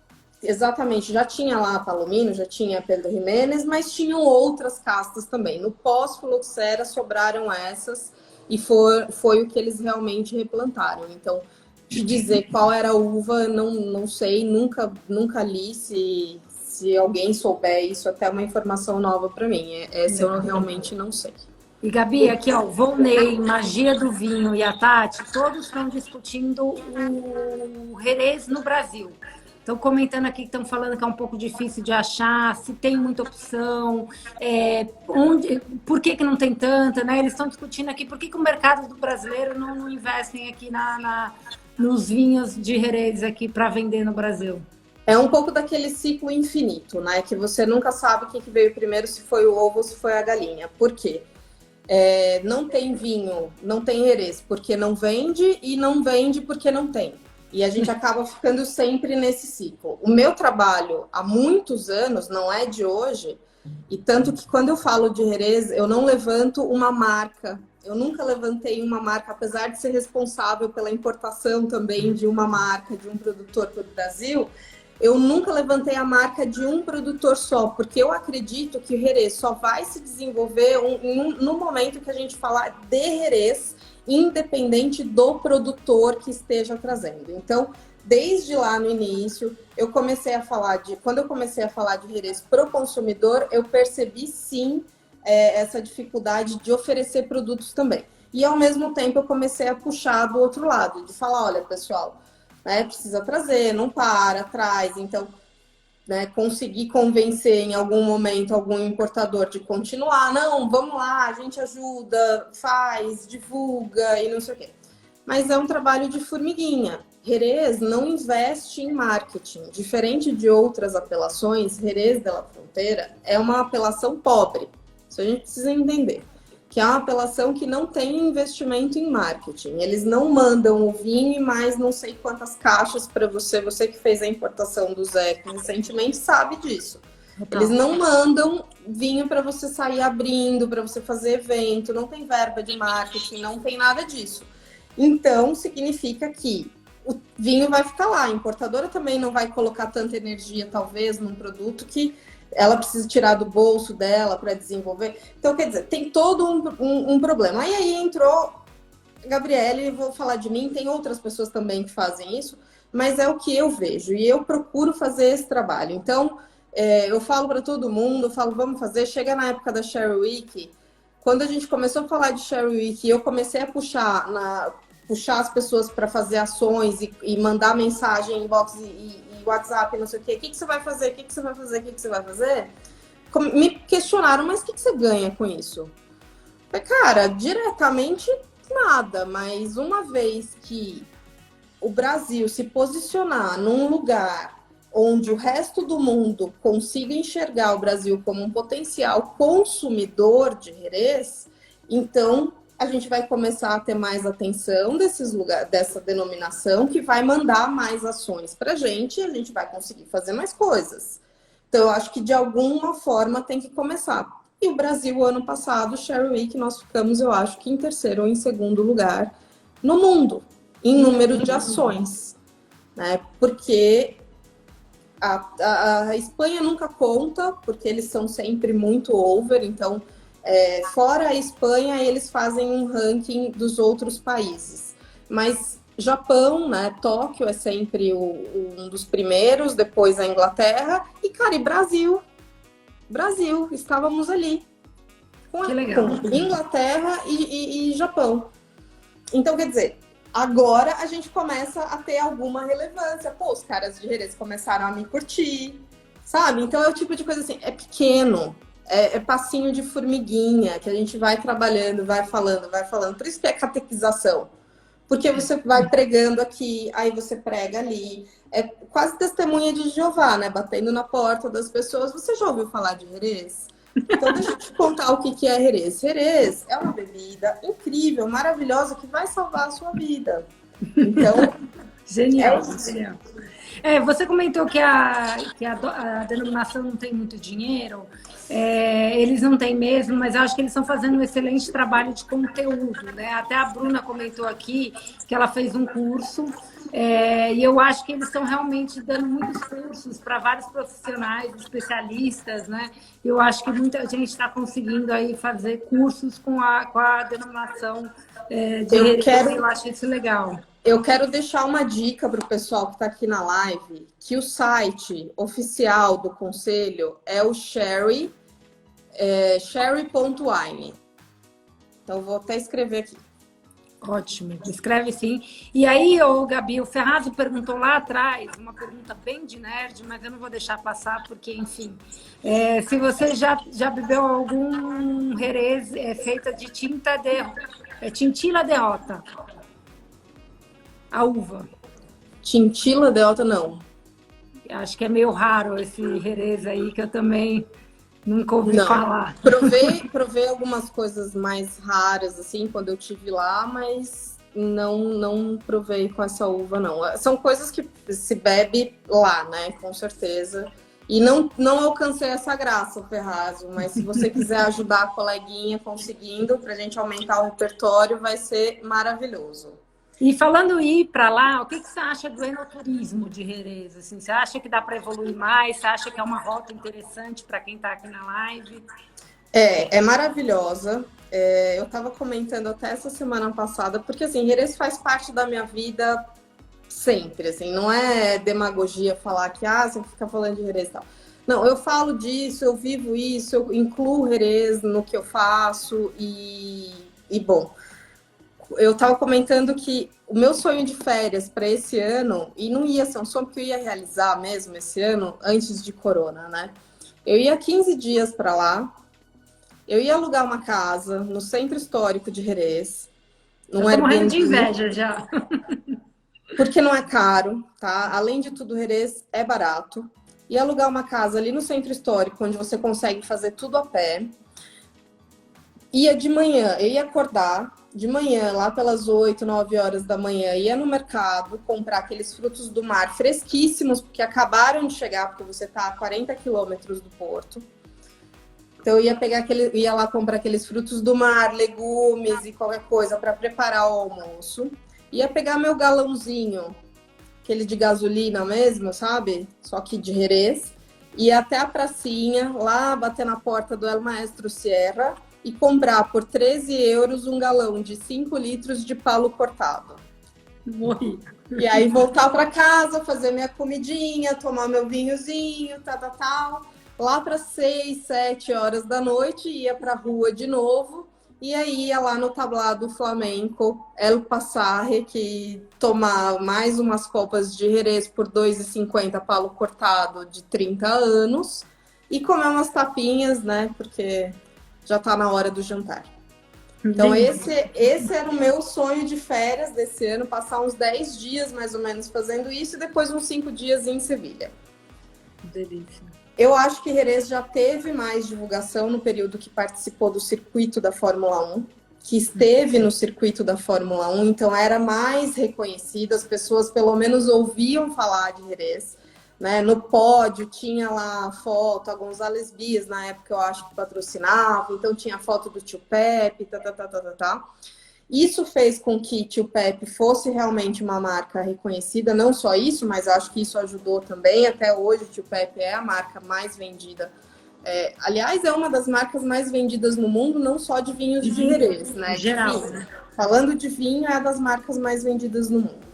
exatamente, já tinha lá Palomino, já tinha Pedro Ximénez, mas tinham outras castas também. No pós-filoxera sobraram essas e foi o que eles realmente replantaram. Então, te dizer qual era a uva, não sei, nunca li. Se alguém souber isso, até é uma informação nova para mim. Essa eu realmente não sei. E Gabi, aqui ó, o Volney, Magia do Vinho e a Tati, todos estão discutindo o Jerez no Brasil. Estão comentando aqui que estão falando que é um pouco difícil de achar, se tem muita opção, por que não tem tanta, né? Eles estão discutindo aqui por que o mercado do brasileiro não investem aqui nos vinhos de Jerez aqui para vender no Brasil. É um pouco daquele ciclo infinito, né? Que você nunca sabe o que veio primeiro, se foi o ovo ou se foi a galinha. Por quê? Não tem vinho, não tem Jerez porque não vende e não vende porque não tem. E a gente acaba ficando sempre nesse ciclo. O meu trabalho há muitos anos, não é de hoje, e tanto que quando eu falo de Jerez, eu não levanto uma marca. Eu nunca levantei uma marca, apesar de ser responsável pela importação também de uma marca, de um produtor para o Brasil, eu nunca levantei a marca de um produtor só, porque eu acredito que o Jerez só vai se desenvolver no momento que a gente falar de Jerez, independente do produtor que esteja trazendo. Então, desde lá no início, quando eu comecei a falar de Jerez para o consumidor, eu percebi sim essa dificuldade de oferecer produtos também. E ao mesmo tempo eu comecei a puxar do outro lado, de falar, olha pessoal, precisa trazer, não para, traz. Então, conseguir convencer em algum momento algum importador de continuar. Não, vamos lá, a gente ajuda, faz, divulga e não sei o quê. Mas é um trabalho de formiguinha. Jerez não investe em marketing. Diferente de outras apelações, Jerez de la Frontera é uma apelação pobre. Isso a gente precisa entender. Que é uma apelação que não tem investimento em marketing. Eles não mandam o vinho e mais não sei quantas caixas para você. Você que fez a importação do Zé recentemente sabe disso. Eles não mandam vinho para você sair abrindo, para você fazer evento. Não tem verba de marketing, não tem nada disso. Então, significa que o vinho vai ficar lá. A importadora também não vai colocar tanta energia, talvez, num produto que ela precisa tirar do bolso dela para desenvolver. Então, quer dizer, tem todo um problema. Aí entrou Gabriele, vou falar de mim, tem outras pessoas também que fazem isso, mas é o que eu vejo e eu procuro fazer esse trabalho. Então, eu falo para todo mundo, vamos fazer. Chega na época da Share Week, quando a gente começou a falar de Sherry Week, eu comecei a puxar as pessoas para fazer ações e mandar mensagem, inbox e WhatsApp, não sei o quê. O que você vai fazer? O que você vai fazer? O que você vai fazer? Me questionaram, mas o que você ganha com isso? Falei, cara, diretamente nada, mas uma vez que o Brasil se posicionar num lugar onde o resto do mundo consiga enxergar o Brasil como um potencial consumidor de Jerez, então a gente vai começar a ter mais atenção dessa denominação, que vai mandar mais ações para a gente e a gente vai conseguir fazer mais coisas. Então, eu acho que de alguma forma tem que começar. E o Brasil, ano passado, Sherry Week, nós ficamos, eu acho que em terceiro ou em segundo lugar no mundo, em número de ações, né? Porque a Espanha nunca conta, porque eles são sempre muito over, então, fora a Espanha, eles fazem um ranking dos outros países. Mas Japão, né? Tóquio é sempre um dos primeiros, depois a Inglaterra, e, cara, e Brasil, estávamos ali. Com Inglaterra e Japão. Então, quer dizer, agora a gente começa a ter alguma relevância. Pô, os caras de Jerez começaram a me curtir, sabe? Então é o tipo de coisa assim, é pequeno, é passinho de formiguinha, que a gente vai trabalhando, vai falando. Por isso que é catequização. Porque você vai pregando aqui, aí você prega ali. É quase testemunha de Jeová, né? Batendo na porta das pessoas. Você já ouviu falar de Jerez? Então, deixa eu te contar o que é Jerez. Jerez é uma bebida incrível, maravilhosa, que vai salvar a sua vida. Então, genial, genial. Você comentou que a denominação não tem muito dinheiro. Eles não têm mesmo, mas eu acho que eles estão fazendo um excelente trabalho de conteúdo, né? Até a Bruna comentou aqui que ela fez um curso, e eu acho que eles estão realmente dando muitos cursos para vários profissionais, especialistas, né? Eu acho que muita gente está conseguindo aí fazer cursos com a denominação de Jerez, eu acho isso legal. Eu quero deixar uma dica para o pessoal que está aqui na live, que o site oficial do Conselho é o sherry.wine. Então, vou até escrever aqui. Ótimo, escreve sim. E aí, Gabi, o Ferrazzo perguntou lá atrás, uma pergunta bem de nerd, mas eu não vou deixar passar, porque, enfim, se você já bebeu algum Jerez feita de Tintila de Rota. A uva. Tintila de Rota, não. Acho que é meio raro esse Jerez aí, que eu também nunca ouvi falar. Provei algumas coisas mais raras, assim, quando eu estive lá, mas não provei com essa uva, não. São coisas que se bebe lá, né, com certeza. E não alcancei essa graça, Ferrazzo, mas se você quiser ajudar a coleguinha conseguindo, pra gente aumentar o repertório, vai ser maravilhoso. E falando em ir para lá, o que você acha do enoturismo de Jerez? Assim, você acha que dá para evoluir mais? Você acha que é uma rota interessante para quem está aqui na live? É maravilhosa. Eu estava comentando até essa semana passada, porque assim, Jerez faz parte da minha vida sempre. Assim, não é demagogia falar que você fica falando de Jerez e tal. Não, eu falo disso, eu vivo isso, eu incluo Jerez no que eu faço e bom. Eu estava comentando que o meu sonho de férias para esse ano, e não ia ser um sonho porque eu ia realizar mesmo esse ano, antes de corona, né? Eu ia 15 dias para lá, eu ia alugar uma casa no centro histórico de Jerez. Eu tô morrendo de inveja já. Porque não é caro, tá? Além de tudo, Jerez é barato. Ia alugar uma casa ali no centro histórico, onde você consegue fazer tudo a pé. Ia de manhã, eu ia acordar de manhã, lá pelas 8, 9 horas da manhã, ia no mercado comprar aqueles frutos do mar fresquíssimos, porque acabaram de chegar, porque você está a 40 quilômetros do porto. Então, eu ia lá comprar aqueles frutos do mar, legumes e qualquer coisa para preparar o almoço. Ia pegar meu galãozinho, aquele de gasolina mesmo, sabe? Só que de Jerez. Ia até a pracinha, lá bater na porta do El Maestro Sierra, e comprar por 13 euros um galão de 5 litros de palo cortado. Morri. E aí voltar para casa, fazer minha comidinha, tomar meu vinhozinho, tal. Lá para 6, 7 horas da noite, ia para a rua de novo, e aí ia lá no tablado flamenco, El Passarre, que toma mais umas copas de Jerez por 2,50 palo cortado de 30 anos, e comer umas tapinhas, né, porque já tá na hora do jantar. Então, esse era o meu sonho de férias desse ano, passar uns 10 dias, mais ou menos, fazendo isso, e depois uns 5 dias em Sevilha. Delícia. Eu acho que Jerez já teve mais divulgação no período que participou do circuito da Fórmula 1, que esteve no circuito da Fórmula 1, então era mais reconhecido, as pessoas pelo menos ouviam falar de Jerez. Né? No pódio tinha lá a foto, a González Bias, na época eu acho que patrocinava, então tinha a foto do tio Pepe, tá. Isso fez com que tio Pepe fosse realmente uma marca reconhecida, não só isso, mas acho que isso ajudou também. Até hoje, tio Pepe é a marca mais vendida. Aliás, é uma das marcas mais vendidas no mundo, não só de vinhos de Jerez, né? Em geral, né? Falando de vinho, é das marcas mais vendidas no mundo.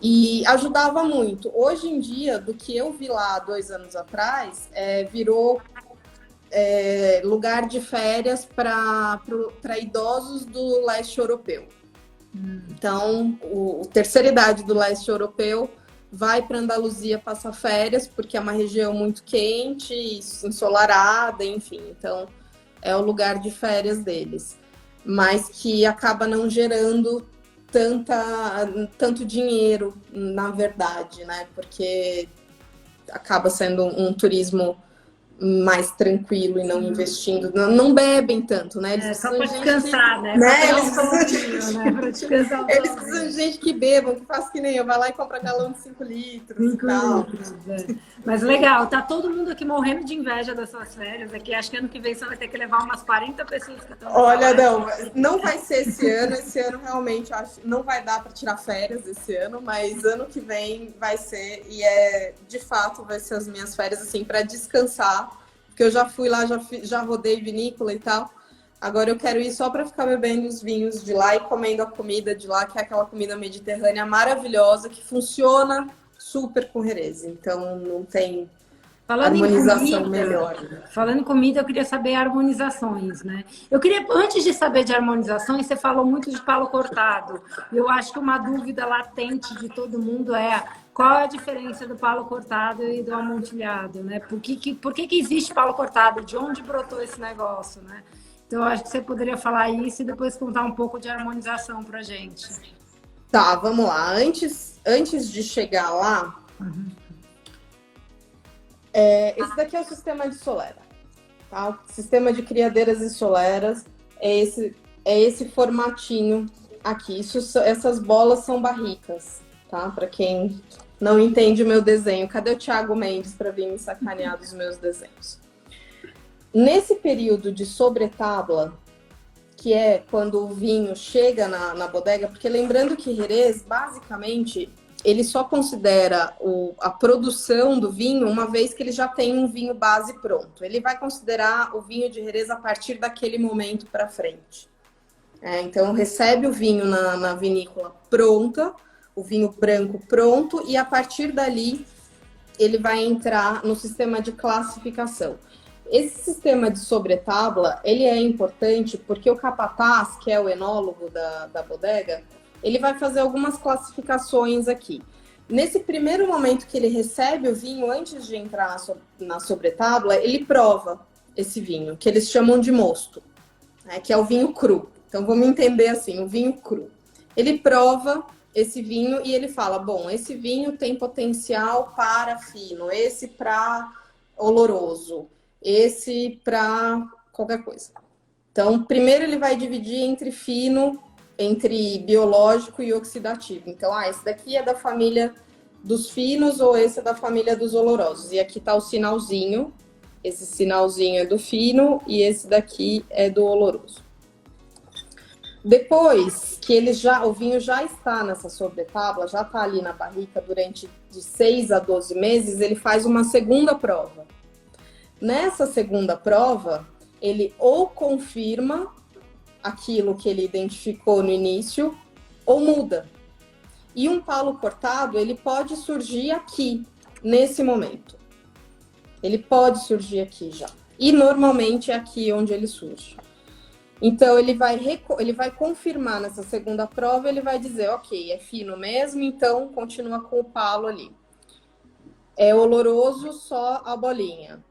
E ajudava muito. Hoje em dia, do que eu vi lá 2 anos atrás, virou lugar de férias para idosos do leste europeu. Então, a terceira idade do leste europeu vai para Andaluzia passar férias, porque é uma região muito quente, ensolarada, enfim. Então, é o lugar de férias deles. Mas que acaba não gerando tanto dinheiro, na verdade, né? Porque acaba sendo um turismo mais tranquilo e não investindo, não bebem tanto, né? Eles só para descansar, né? Eles precisam de gente que bebam, que faça que nem eu, vai lá e compra galão de 5 litros. 5 litros, Mas legal, tá todo mundo aqui morrendo de inveja das suas férias aqui. Acho que ano que vem você vai ter que levar umas 40 pessoas que estão. Olha, não vai ser esse ano. Esse ano realmente acho não vai dar para tirar férias esse ano, mas ano que vem vai ser, e de fato vai ser as minhas férias assim para descansar, porque eu já fui lá, já rodei vinícola e tal. Agora eu quero ir só para ficar bebendo os vinhos de lá e comendo a comida de lá, que é aquela comida mediterrânea maravilhosa que funciona super com Jerez. Então não tem harmonização melhor. Falando em comida, eu queria saber harmonizações, né? Eu queria, antes de saber de harmonizações, você falou muito de palo cortado. Eu acho que uma dúvida latente de todo mundo é qual é a diferença do palo cortado e do amontilhado, né? Por que existe palo cortado? De onde brotou esse negócio, né? Então, eu acho que você poderia falar isso e depois contar um pouco de harmonização pra gente. Tá, vamos lá. Antes de chegar lá, esse daqui é o sistema de solera. Tá? O sistema de criadeiras e soleras é esse formatinho aqui. Essas bolas são barricas, tá? Para quem não entende o meu desenho. Cadê o Thiago Mendes para vir me sacanear dos meus desenhos? Nesse período de sobretábua, que é quando o vinho chega na bodega, porque lembrando que Jerez, basicamente, ele só considera a produção do vinho uma vez que ele já tem um vinho base pronto. Ele vai considerar o vinho de Jerez a partir daquele momento para frente. Então, recebe o vinho na vinícola pronta, o vinho branco pronto, e a partir dali ele vai entrar no sistema de classificação. Esse sistema de sobretábua, ele é importante porque o capataz, que é o enólogo da bodega, ele vai fazer algumas classificações aqui. Nesse primeiro momento que ele recebe o vinho, antes de entrar na sobretábua, ele prova esse vinho, que eles chamam de mosto, né, que é o vinho cru. Então, vamos entender assim, o vinho cru. Ele prova esse vinho e ele fala, bom, esse vinho tem potencial para fino, esse para oloroso, esse para qualquer coisa. Então, primeiro ele vai dividir entre fino, entre biológico e oxidativo. Então, esse daqui é da família dos finos ou esse é da família dos olorosos. E aqui tá o sinalzinho. Esse sinalzinho é do fino e esse daqui é do oloroso. Depois que o vinho já está nessa sobretábua, já está ali na barrica durante de 6 a 12 meses, ele faz uma segunda prova. Nessa segunda prova, ele ou confirma aquilo que ele identificou no início, ou muda. E um palo cortado, ele pode surgir aqui, nesse momento. Ele pode surgir aqui já. E normalmente é aqui onde ele surge. Então, ele vai confirmar nessa segunda prova, ele vai dizer, ok, é fino mesmo, então continua com o palo ali. É oloroso só a bolinha.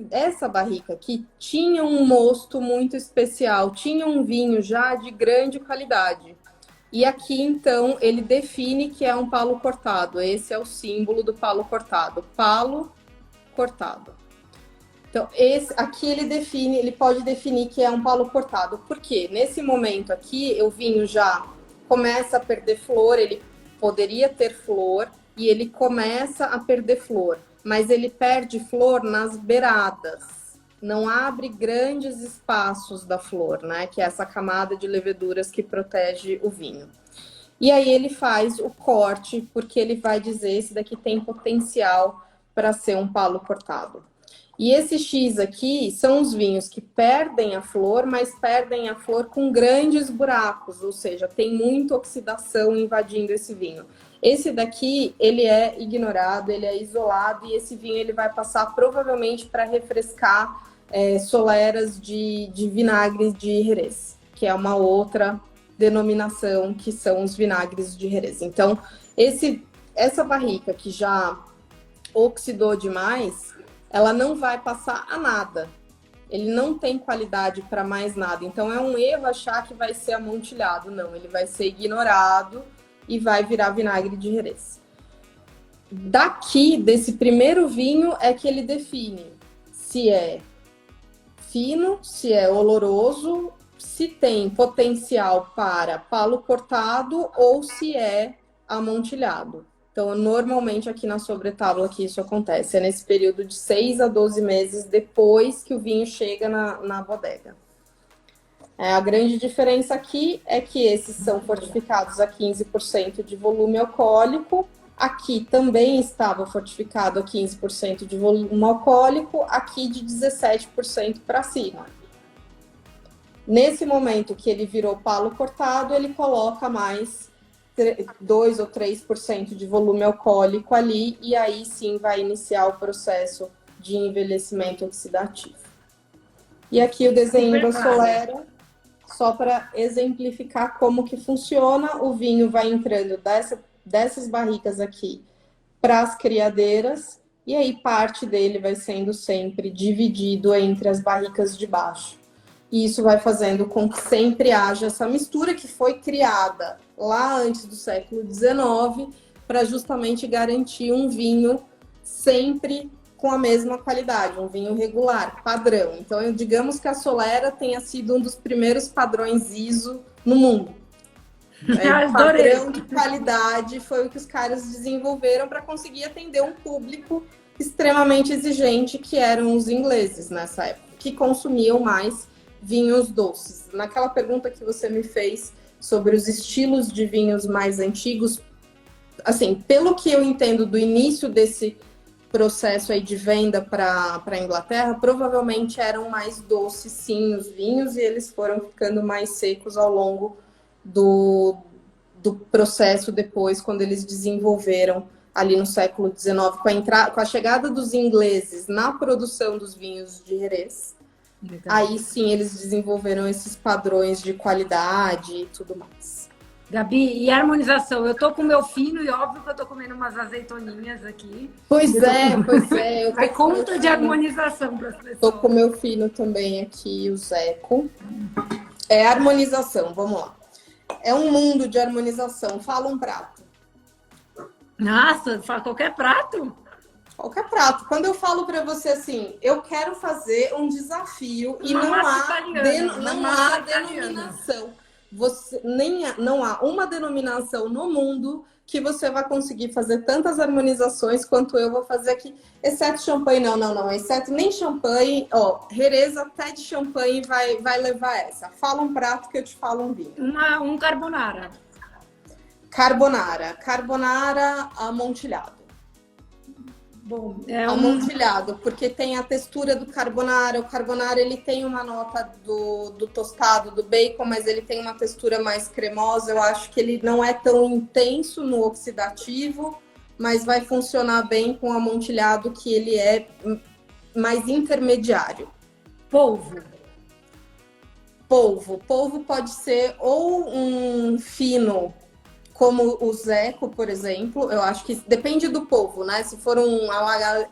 Essa barrica aqui tinha um mosto muito especial, tinha um vinho já de grande qualidade. E aqui, então, ele define que é um palo cortado. Esse é o símbolo do palo cortado. Palo cortado. Então, aqui ele pode definir que é um palo cortado. Por quê? Nesse momento aqui, o vinho já começa a perder flor, ele poderia ter flor, e ele começa a perder flor. Mas ele perde flor nas beiradas. Não abre grandes espaços da flor, né? Que é essa camada de leveduras que protege o vinho. E aí ele faz o corte, porque ele vai dizer, esse daqui tem potencial para ser um palo cortado. E esse X aqui são os vinhos que perdem a flor, mas perdem a flor com grandes buracos, ou seja, tem muita oxidação invadindo esse vinho. Esse daqui, ele é ignorado, ele é isolado, e esse vinho ele vai passar provavelmente para refrescar soleras de vinagre de Jerez, que é uma outra denominação que são os vinagres de Jerez. Então, essa barrica que já oxidou demais, ela não vai passar a nada. Ele não tem qualidade para mais nada. Então, é um erro achar que vai ser amontilhado. Não, ele vai ser ignorado e vai virar vinagre de Jerez. Daqui, desse primeiro vinho, é que ele define se é fino, se é oloroso, se tem potencial para palo cortado ou se é amontilhado. Então, normalmente aqui na sobretábua que isso acontece. É nesse período de 6 a 12 meses depois que o vinho chega na bodega. A grande diferença aqui é que esses são fortificados a 15% de volume alcoólico. Aqui também estava fortificado a 15% de volume alcoólico, aqui de 17% para cima. Nesse momento que ele virou palo cortado, ele coloca mais 2 ou 3% de volume alcoólico ali, e aí sim vai iniciar o processo de envelhecimento oxidativo. E aqui o desenho da Solera, só para exemplificar como que funciona. O vinho vai entrando dessas barricas aqui para as criadeiras, e aí parte dele vai sendo sempre dividido entre as barricas de baixo. E isso vai fazendo com que sempre haja essa mistura que foi criada lá antes do século XIX para justamente garantir um vinho sempre com a mesma qualidade, um vinho regular, padrão. Então, digamos que a Solera tenha sido um dos primeiros padrões ISO no mundo. Padrão de qualidade foi o que os caras desenvolveram para conseguir atender um público extremamente exigente, que eram os ingleses nessa época, que consumiam mais vinhos doces. Naquela pergunta que você me fez sobre os estilos de vinhos mais antigos, assim, pelo que eu entendo do início desse processo aí de venda para a Inglaterra, provavelmente eram mais doces, sim, os vinhos, e eles foram ficando mais secos ao longo do processo depois, quando eles desenvolveram ali no século XIX, com a chegada dos ingleses na produção dos vinhos de Jerez. Aí sim eles desenvolveram esses padrões de qualidade e tudo mais. Gabi, e a harmonização? Eu tô com o meu fino e óbvio que eu tô comendo umas azeitoninhas aqui. Pois é. Vai conta de harmonização para as pessoas. Tô com o meu fino também aqui, o Zeco. É harmonização, vamos lá. É um mundo de harmonização. Fala um prato. Nossa, fala qualquer prato? Qualquer prato. Quando eu falo para você assim, eu quero fazer um desafio e não há denominação. Não há uma denominação no mundo que você vai conseguir fazer tantas harmonizações quanto eu vou fazer aqui, exceto champanhe. Não, exceto nem champanhe. Jerez até de champanhe vai levar essa. Fala um prato que eu te falo um vinho. Um carbonara. Carbonara amontilhado. Bom, amontilhado, porque tem a textura do carbonara. O carbonara, ele tem uma nota do tostado, do bacon, mas ele tem uma textura mais cremosa. Eu acho que ele não é tão intenso no oxidativo, mas vai funcionar bem com o amontilhado, que ele é mais intermediário. Polvo. Polvo. Polvo pode ser ou um fino, como o Zeco, por exemplo. Eu acho que depende do polvo, né? Se for um alagareira.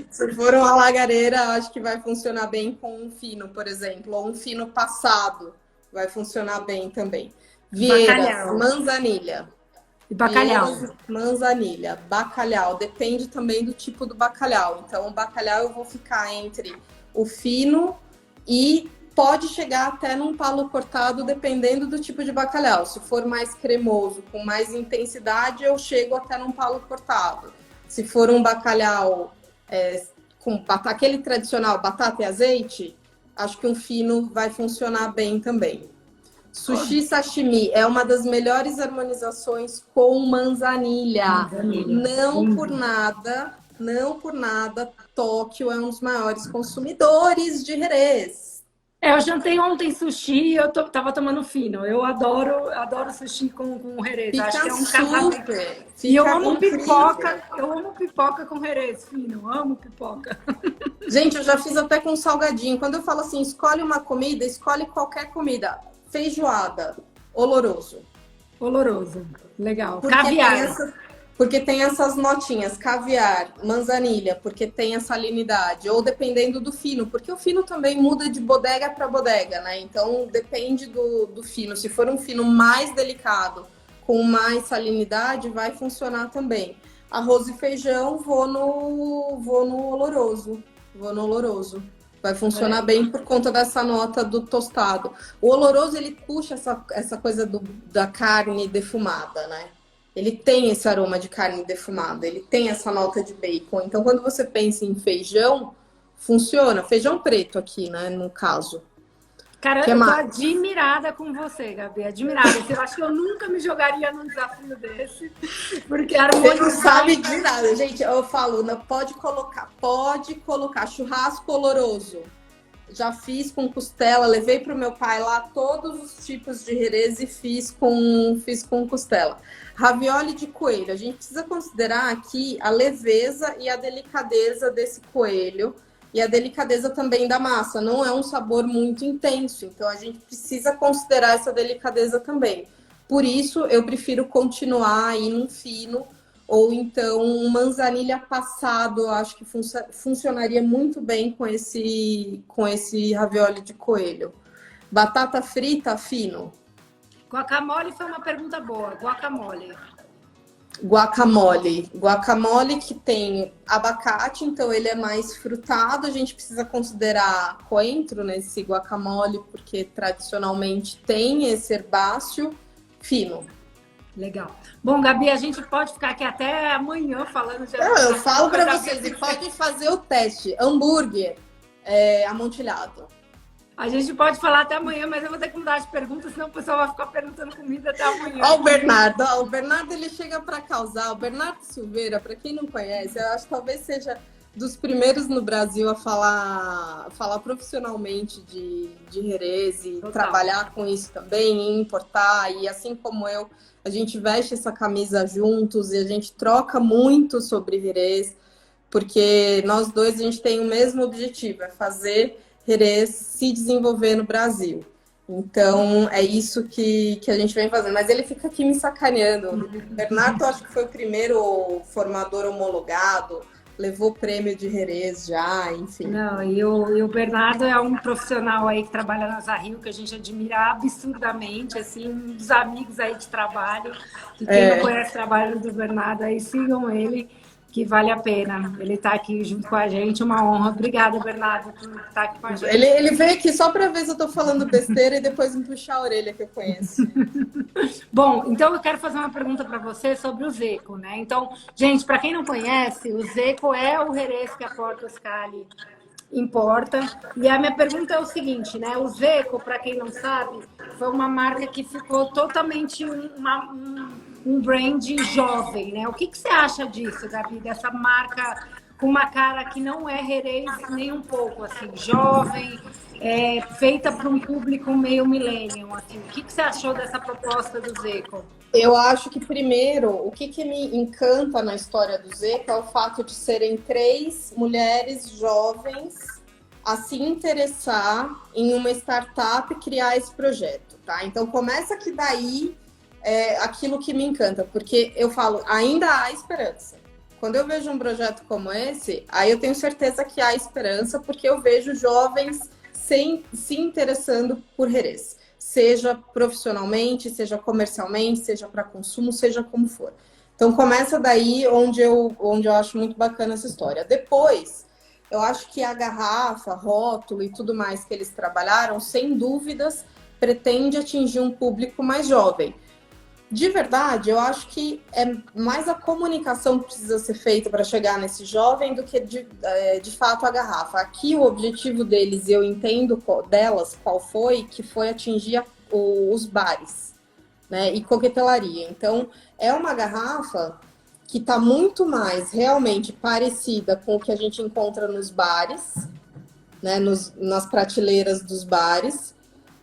Se for uma alagareira, eu acho que vai funcionar bem com um fino, por exemplo. Ou um fino passado vai funcionar bem também. Vieiras, manzanilha. E bacalhau. Manzanilha, bacalhau, depende também do tipo do bacalhau. Então, o bacalhau eu vou ficar entre o fino e pode chegar até num palo cortado, dependendo do tipo de bacalhau. Se for mais cremoso, com mais intensidade, eu chego até num palo cortado. Se for um bacalhau com aquele tradicional batata e azeite, acho que um fino vai funcionar bem também. Sushi sashimi é uma das melhores harmonizações com manzanilha. Não por nada, Tóquio é um dos maiores consumidores de Jerez. Eu jantei ontem sushi e eu tava tomando fino. Eu adoro sushi com Jerez. Acho que é um casamento. E eu amo pipoca. Eu amo pipoca com Jerez fino. Amo pipoca. Gente, eu já fiz até com salgadinho. Quando eu falo assim, escolhe uma comida, escolhe qualquer comida. Feijoada, oloroso. Oloroso, legal. Caviar. Porque tem essas notinhas, caviar, manzanilha, porque tem a salinidade. Ou dependendo do fino, porque o fino também muda de bodega para bodega, né? Então, depende do fino. Se for um fino mais delicado, com mais salinidade, vai funcionar também. Arroz e feijão, vou no oloroso. Vai funcionar bem por conta dessa nota do tostado. O oloroso, ele puxa essa coisa da carne defumada, né? Ele tem esse aroma de carne defumada, ele tem essa nota de bacon. Então, quando você pensa em feijão, funciona. Feijão preto aqui, né, no caso. Cara, eu tô admirada com você, Gabi. Admirada. Eu acho que eu nunca me jogaria num desafio desse. Porque você não sabe de nada. Gente, eu falo, pode colocar churrasco oloroso. Já fiz com costela, levei para o meu pai lá todos os tipos de Jerez e fiz com costela. Ravioli de coelho. A gente precisa considerar aqui a leveza e a delicadeza desse coelho. E a delicadeza também da massa, não é um sabor muito intenso, então a gente precisa considerar essa delicadeza também. Por isso, eu prefiro continuar aí num fino, ou então um manzanilha passado, eu acho que funcionaria muito bem com esse ravioli de coelho. Batata frita, fino. Guacamole foi uma pergunta boa, guacamole. Guacamole que tem abacate, então ele é mais frutado. A gente precisa considerar coentro nesse guacamole, porque tradicionalmente tem esse herbáceo fino. Legal. Bom, Gabi, a gente pode ficar aqui até amanhã falando de... Eu falo para vocês, e pode fazer o teste. Hambúrguer amontilhado. A gente pode falar até amanhã, mas eu vou ter que mudar de pergunta, senão o pessoal vai ficar perguntando comida até amanhã. Ó, o Bernardo ele chega para causar. O Bernardo Silveira, para quem não conhece, eu acho que talvez seja dos primeiros no Brasil a falar profissionalmente de Jerez e trabalhar com isso também, e importar. E assim como eu, a gente veste essa camisa juntos e a gente troca muito sobre Jerez, porque nós dois a gente tem o mesmo objetivo, é fazer Jerez se desenvolver no Brasil. Então, é isso que a gente vem fazendo. Mas ele fica aqui me sacaneando. O Bernardo, acho que foi o primeiro formador homologado, levou prêmio de Jerez já, enfim. Não, e o Bernardo é um profissional aí que trabalha na Zahil, que a gente admira absurdamente, assim, um dos amigos aí de trabalho. E quem não conhece o trabalho do Bernardo, aí sigam ele, que vale a pena. Ele está aqui junto com a gente, uma honra. Obrigada, Bernardo, por estar aqui com a gente. Ele veio aqui só para ver se eu estou falando besteira e depois me puxar a orelha, que eu conheço. Bom, então eu quero fazer uma pergunta para você sobre o Zeco, né? Então, gente, para quem não conhece, o Zeco é o Jerez que a Porto Scali importa. E a minha pergunta é o seguinte, né? O Zeco, para quem não sabe, foi uma marca que ficou totalmente um brand jovem, né? O que você acha disso, Gabi, dessa marca com uma cara que não é herês nem um pouco, assim, jovem, feita para um público meio millennium, assim. O que você achou dessa proposta do Zeco? Eu acho que, primeiro, o que me encanta na história do Zeco é o fato de serem 3 mulheres jovens a se interessar em uma startup e criar esse projeto, tá? Então, começa que daí é aquilo que me encanta, porque eu falo, ainda há esperança. Quando eu vejo um projeto como esse, aí eu tenho certeza que há esperança, porque eu vejo jovens se interessando por herês. Seja profissionalmente, seja comercialmente, seja para consumo, seja como for. Então, começa daí onde eu acho muito bacana essa história. Depois, eu acho que a garrafa, rótulo e tudo mais que eles trabalharam, sem dúvidas, pretende atingir um público mais jovem. De verdade, eu acho que é mais a comunicação que precisa ser feita para chegar nesse jovem do que de fato a garrafa. Aqui o objetivo deles, e eu entendo delas qual foi, que foi atingir os bares, né, e coquetelaria. Então, é uma garrafa que está muito mais realmente parecida com o que a gente encontra nos bares, né, nas prateleiras dos bares.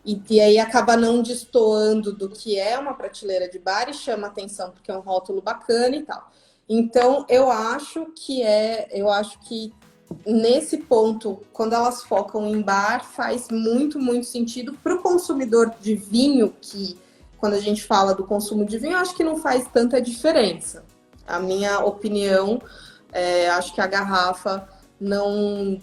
E aí acaba não destoando do que é uma prateleira de bar e chama atenção porque é um rótulo bacana e tal. Então, eu acho que nesse ponto, quando elas focam em bar, faz muito, muito sentido para o consumidor de vinho, que quando a gente fala do consumo de vinho, eu acho que não faz tanta diferença. A minha opinião, acho que a garrafa não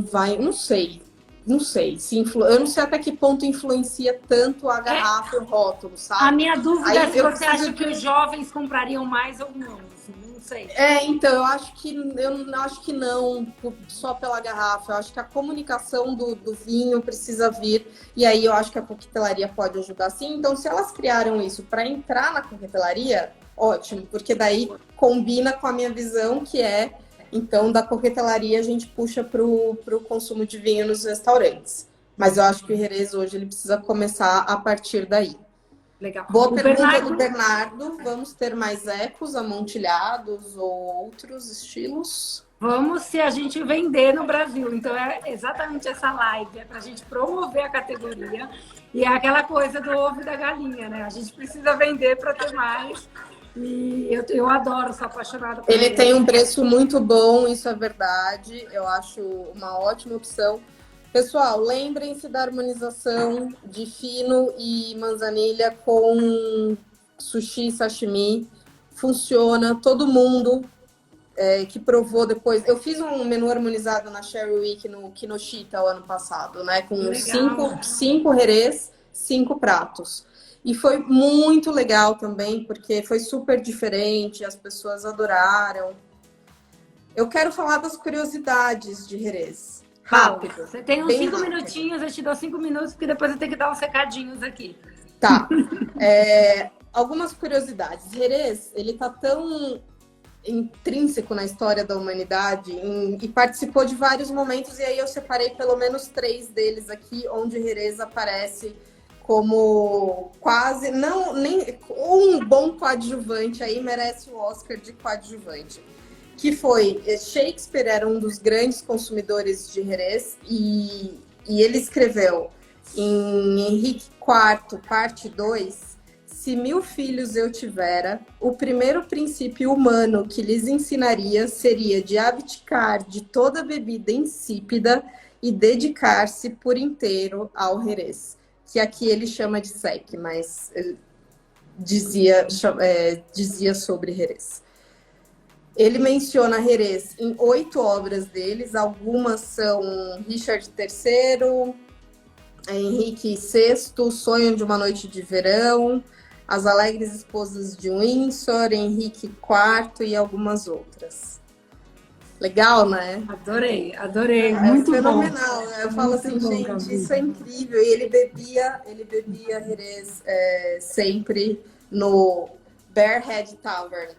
vai, não sei. Não sei, eu não sei até que ponto influencia tanto a garrafa e o rótulo, sabe? A minha dúvida é se você acha que os jovens comprariam mais ou não, assim, não sei. Então, eu acho que não, só pela garrafa. Eu acho que a comunicação do vinho precisa vir, e aí eu acho que a coquetelaria pode ajudar sim. Então, se elas criaram isso para entrar na coquetelaria, ótimo, porque daí combina com a minha visão, que é... Então, da coquetelaria, a gente puxa para o consumo de vinho nos restaurantes. Mas eu acho que o herês hoje ele precisa começar a partir daí. Legal. Boa pergunta do Bernardo. Vamos ter mais ecos, amontilhados ou outros estilos? Vamos, se a gente vender no Brasil. Então, é exatamente essa live. É para a gente promover a categoria. E é aquela coisa do ovo e da galinha, né? A gente precisa vender para ter mais. E eu adoro, sou apaixonada por ele. Tem um preço muito bom, isso é verdade. Eu acho uma ótima opção. Pessoal, lembrem-se da harmonização de fino e manzanilha com sushi e sashimi. Funciona, todo mundo que provou depois. Eu fiz um menu harmonizado na Sherry Week no Kinoshita o ano passado, né? Com 5 herês, 5 pratos. E foi muito legal também, porque foi super diferente, as pessoas adoraram. Eu quero falar das curiosidades de herês. Rápido. Você tem uns 5 minutinhos, eu te dou 5 minutos, porque depois eu tenho que dar uns recadinhos aqui. Tá. Algumas curiosidades. Herês, ele tá tão intrínseco na história da humanidade e participou de vários momentos, e aí eu separei pelo menos 3 deles aqui, onde herês aparece como quase, nem um bom coadjuvante, aí merece o Oscar de coadjuvante. Que foi, Shakespeare era um dos grandes consumidores de herês e ele escreveu em Henrique IV, parte 2, se 1000 filhos eu tivera, o primeiro princípio humano que lhes ensinaria seria de abdicar de toda bebida insípida e dedicar-se por inteiro ao herês. Que aqui ele chama de sec, mas ele dizia sobre herês. Ele menciona herês em 8 obras deles, algumas são Richard III, Henrique VI, Sonho de uma Noite de Verão, As Alegres Esposas de Windsor, Henrique IV e algumas outras. Legal, né? Adorei. Muito fenomenal. Bom. Eu falo assim, gente, Gabi, isso é incrível. E ele bebia herês sempre no Bearhead Tavern,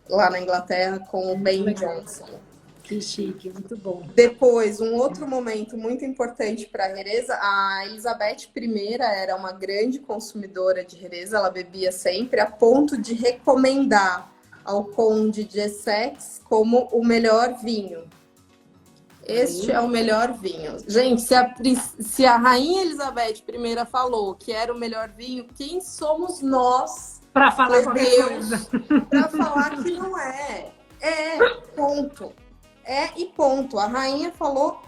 lá na Inglaterra, com o Ben Johnson. Que chique, muito bom. Depois, um outro momento muito importante para a herês, a Elizabeth I era uma grande consumidora de herês, ela bebia sempre, a ponto de recomendar ao Conde de Essex como o melhor vinho. Este é o melhor vinho. Gente, se a Rainha Elizabeth I falou que era o melhor vinho, quem somos nós para falar qualquer coisa? Para falar que não é. Ponto. E ponto. A rainha falou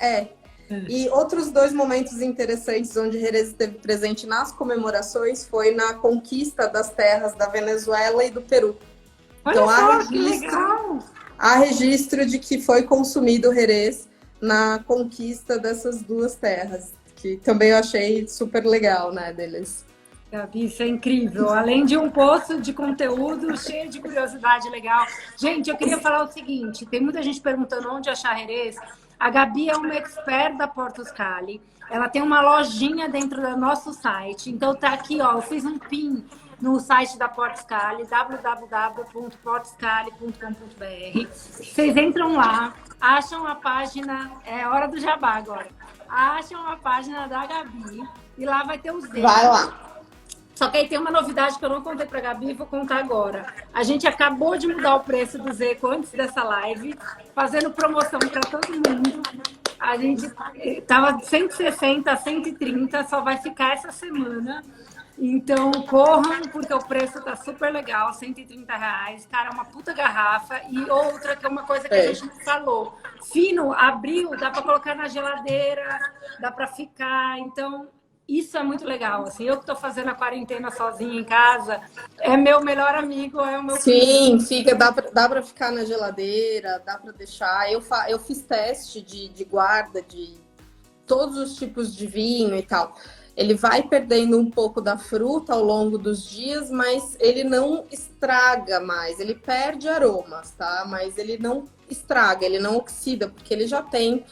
E outros 2 momentos interessantes onde Jerez esteve presente nas comemorações foi na conquista das terras da Venezuela e do Peru. Olha então, só, há registro de que foi consumido Jerez na conquista dessas 2 terras, que também eu achei super legal, né, deles. Gabi, isso é incrível. Além de um poço de conteúdo cheio de curiosidade legal. Gente, eu queria falar o seguinte, tem muita gente perguntando onde achar Jerez. A Gabi é uma expert da Portuscali. Ela tem uma lojinha dentro do nosso site. Então tá aqui, ó, eu fiz um pin no site da Portuscali, www.portuscali.com.br. Vocês entram lá, acham a página, é hora do jabá agora. Acham a página da Gabi e lá vai ter os dedos. Vai lá. Só que aí tem uma novidade que eu não contei para a Gabi e vou contar agora. A gente acabou de mudar o preço do Zeco antes dessa live, fazendo promoção para todo mundo. A gente estava de 160 a 130, só vai ficar essa semana. Então, corram, porque o preço tá super legal, R$130. Cara, é uma puta garrafa. E outra, que é uma coisa que a gente não falou. Fino, abriu, dá para colocar na geladeira, dá para ficar. Então, isso é muito legal. Assim, eu que tô fazendo a quarentena sozinha em casa, é meu melhor amigo, é o meu Sim, fica, dá para ficar na geladeira, dá para deixar. Eu fiz teste de guarda de todos os tipos de vinho e tal. Ele vai perdendo um pouco da fruta ao longo dos dias, mas ele não estraga mais. Ele perde aromas, tá? Mas ele não estraga, ele não oxida, porque ele já tem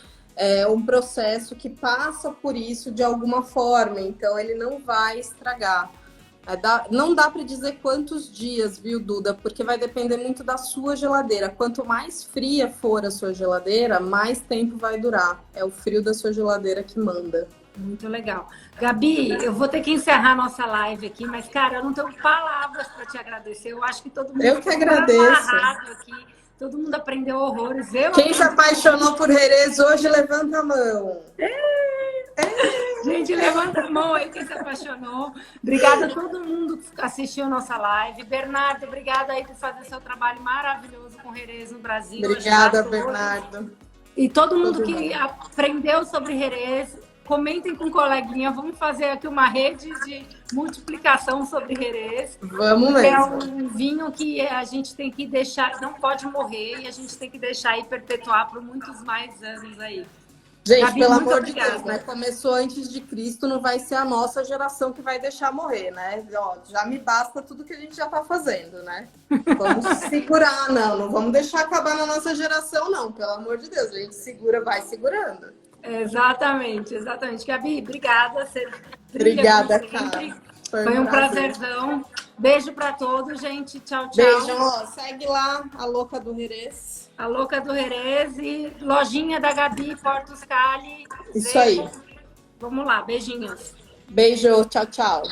um processo que passa por isso de alguma forma. Então, ele não vai estragar. Não dá para dizer quantos dias, viu, Duda? Porque vai depender muito da sua geladeira. Quanto mais fria for a sua geladeira, mais tempo vai durar. É o frio da sua geladeira que manda. Muito legal. Gabi, eu vou ter que encerrar nossa live aqui, mas, cara, eu não tenho palavras para te agradecer. Eu acho que todo mundo... Eu que agradeço. Aqui. Todo mundo aprendeu horrores. Quem se apaixonou por Jerez hoje, levanta a mão. Gente, levanta a mão aí quem se apaixonou. Obrigada a todo mundo que assistiu a nossa live. Bernardo, obrigada aí por fazer seu trabalho maravilhoso com Jerez no Brasil. Obrigada, Bernardo. E todo mundo que aprendeu sobre Jerez, comentem com o coleguinha. Vamos fazer aqui uma rede de multiplicação sobre Jerez. Vamos mesmo. É um vinho que a gente tem que deixar, não pode morrer, e a gente tem que deixar e perpetuar por muitos mais anos aí. Gente, Gabi, pelo amor de Deus, né? Começou antes de Cristo, não vai ser a nossa geração que vai deixar morrer, né? Ó, já me basta tudo que a gente já tá fazendo, né? Vamos segurar, não vamos deixar acabar na nossa geração, não. Pelo amor de Deus, a gente segura, vai segurando. Exatamente. Gabi, obrigada. Obrigada, cara. Foi um prazerzão. Beijo para todos, gente. Tchau, tchau. Beijo, ó. Segue lá a Louca do Jerez. A Louca do Jerez e lojinha da Gabi, Portuscali. Isso aí. Vamos lá, beijinhos. Beijo, tchau, tchau.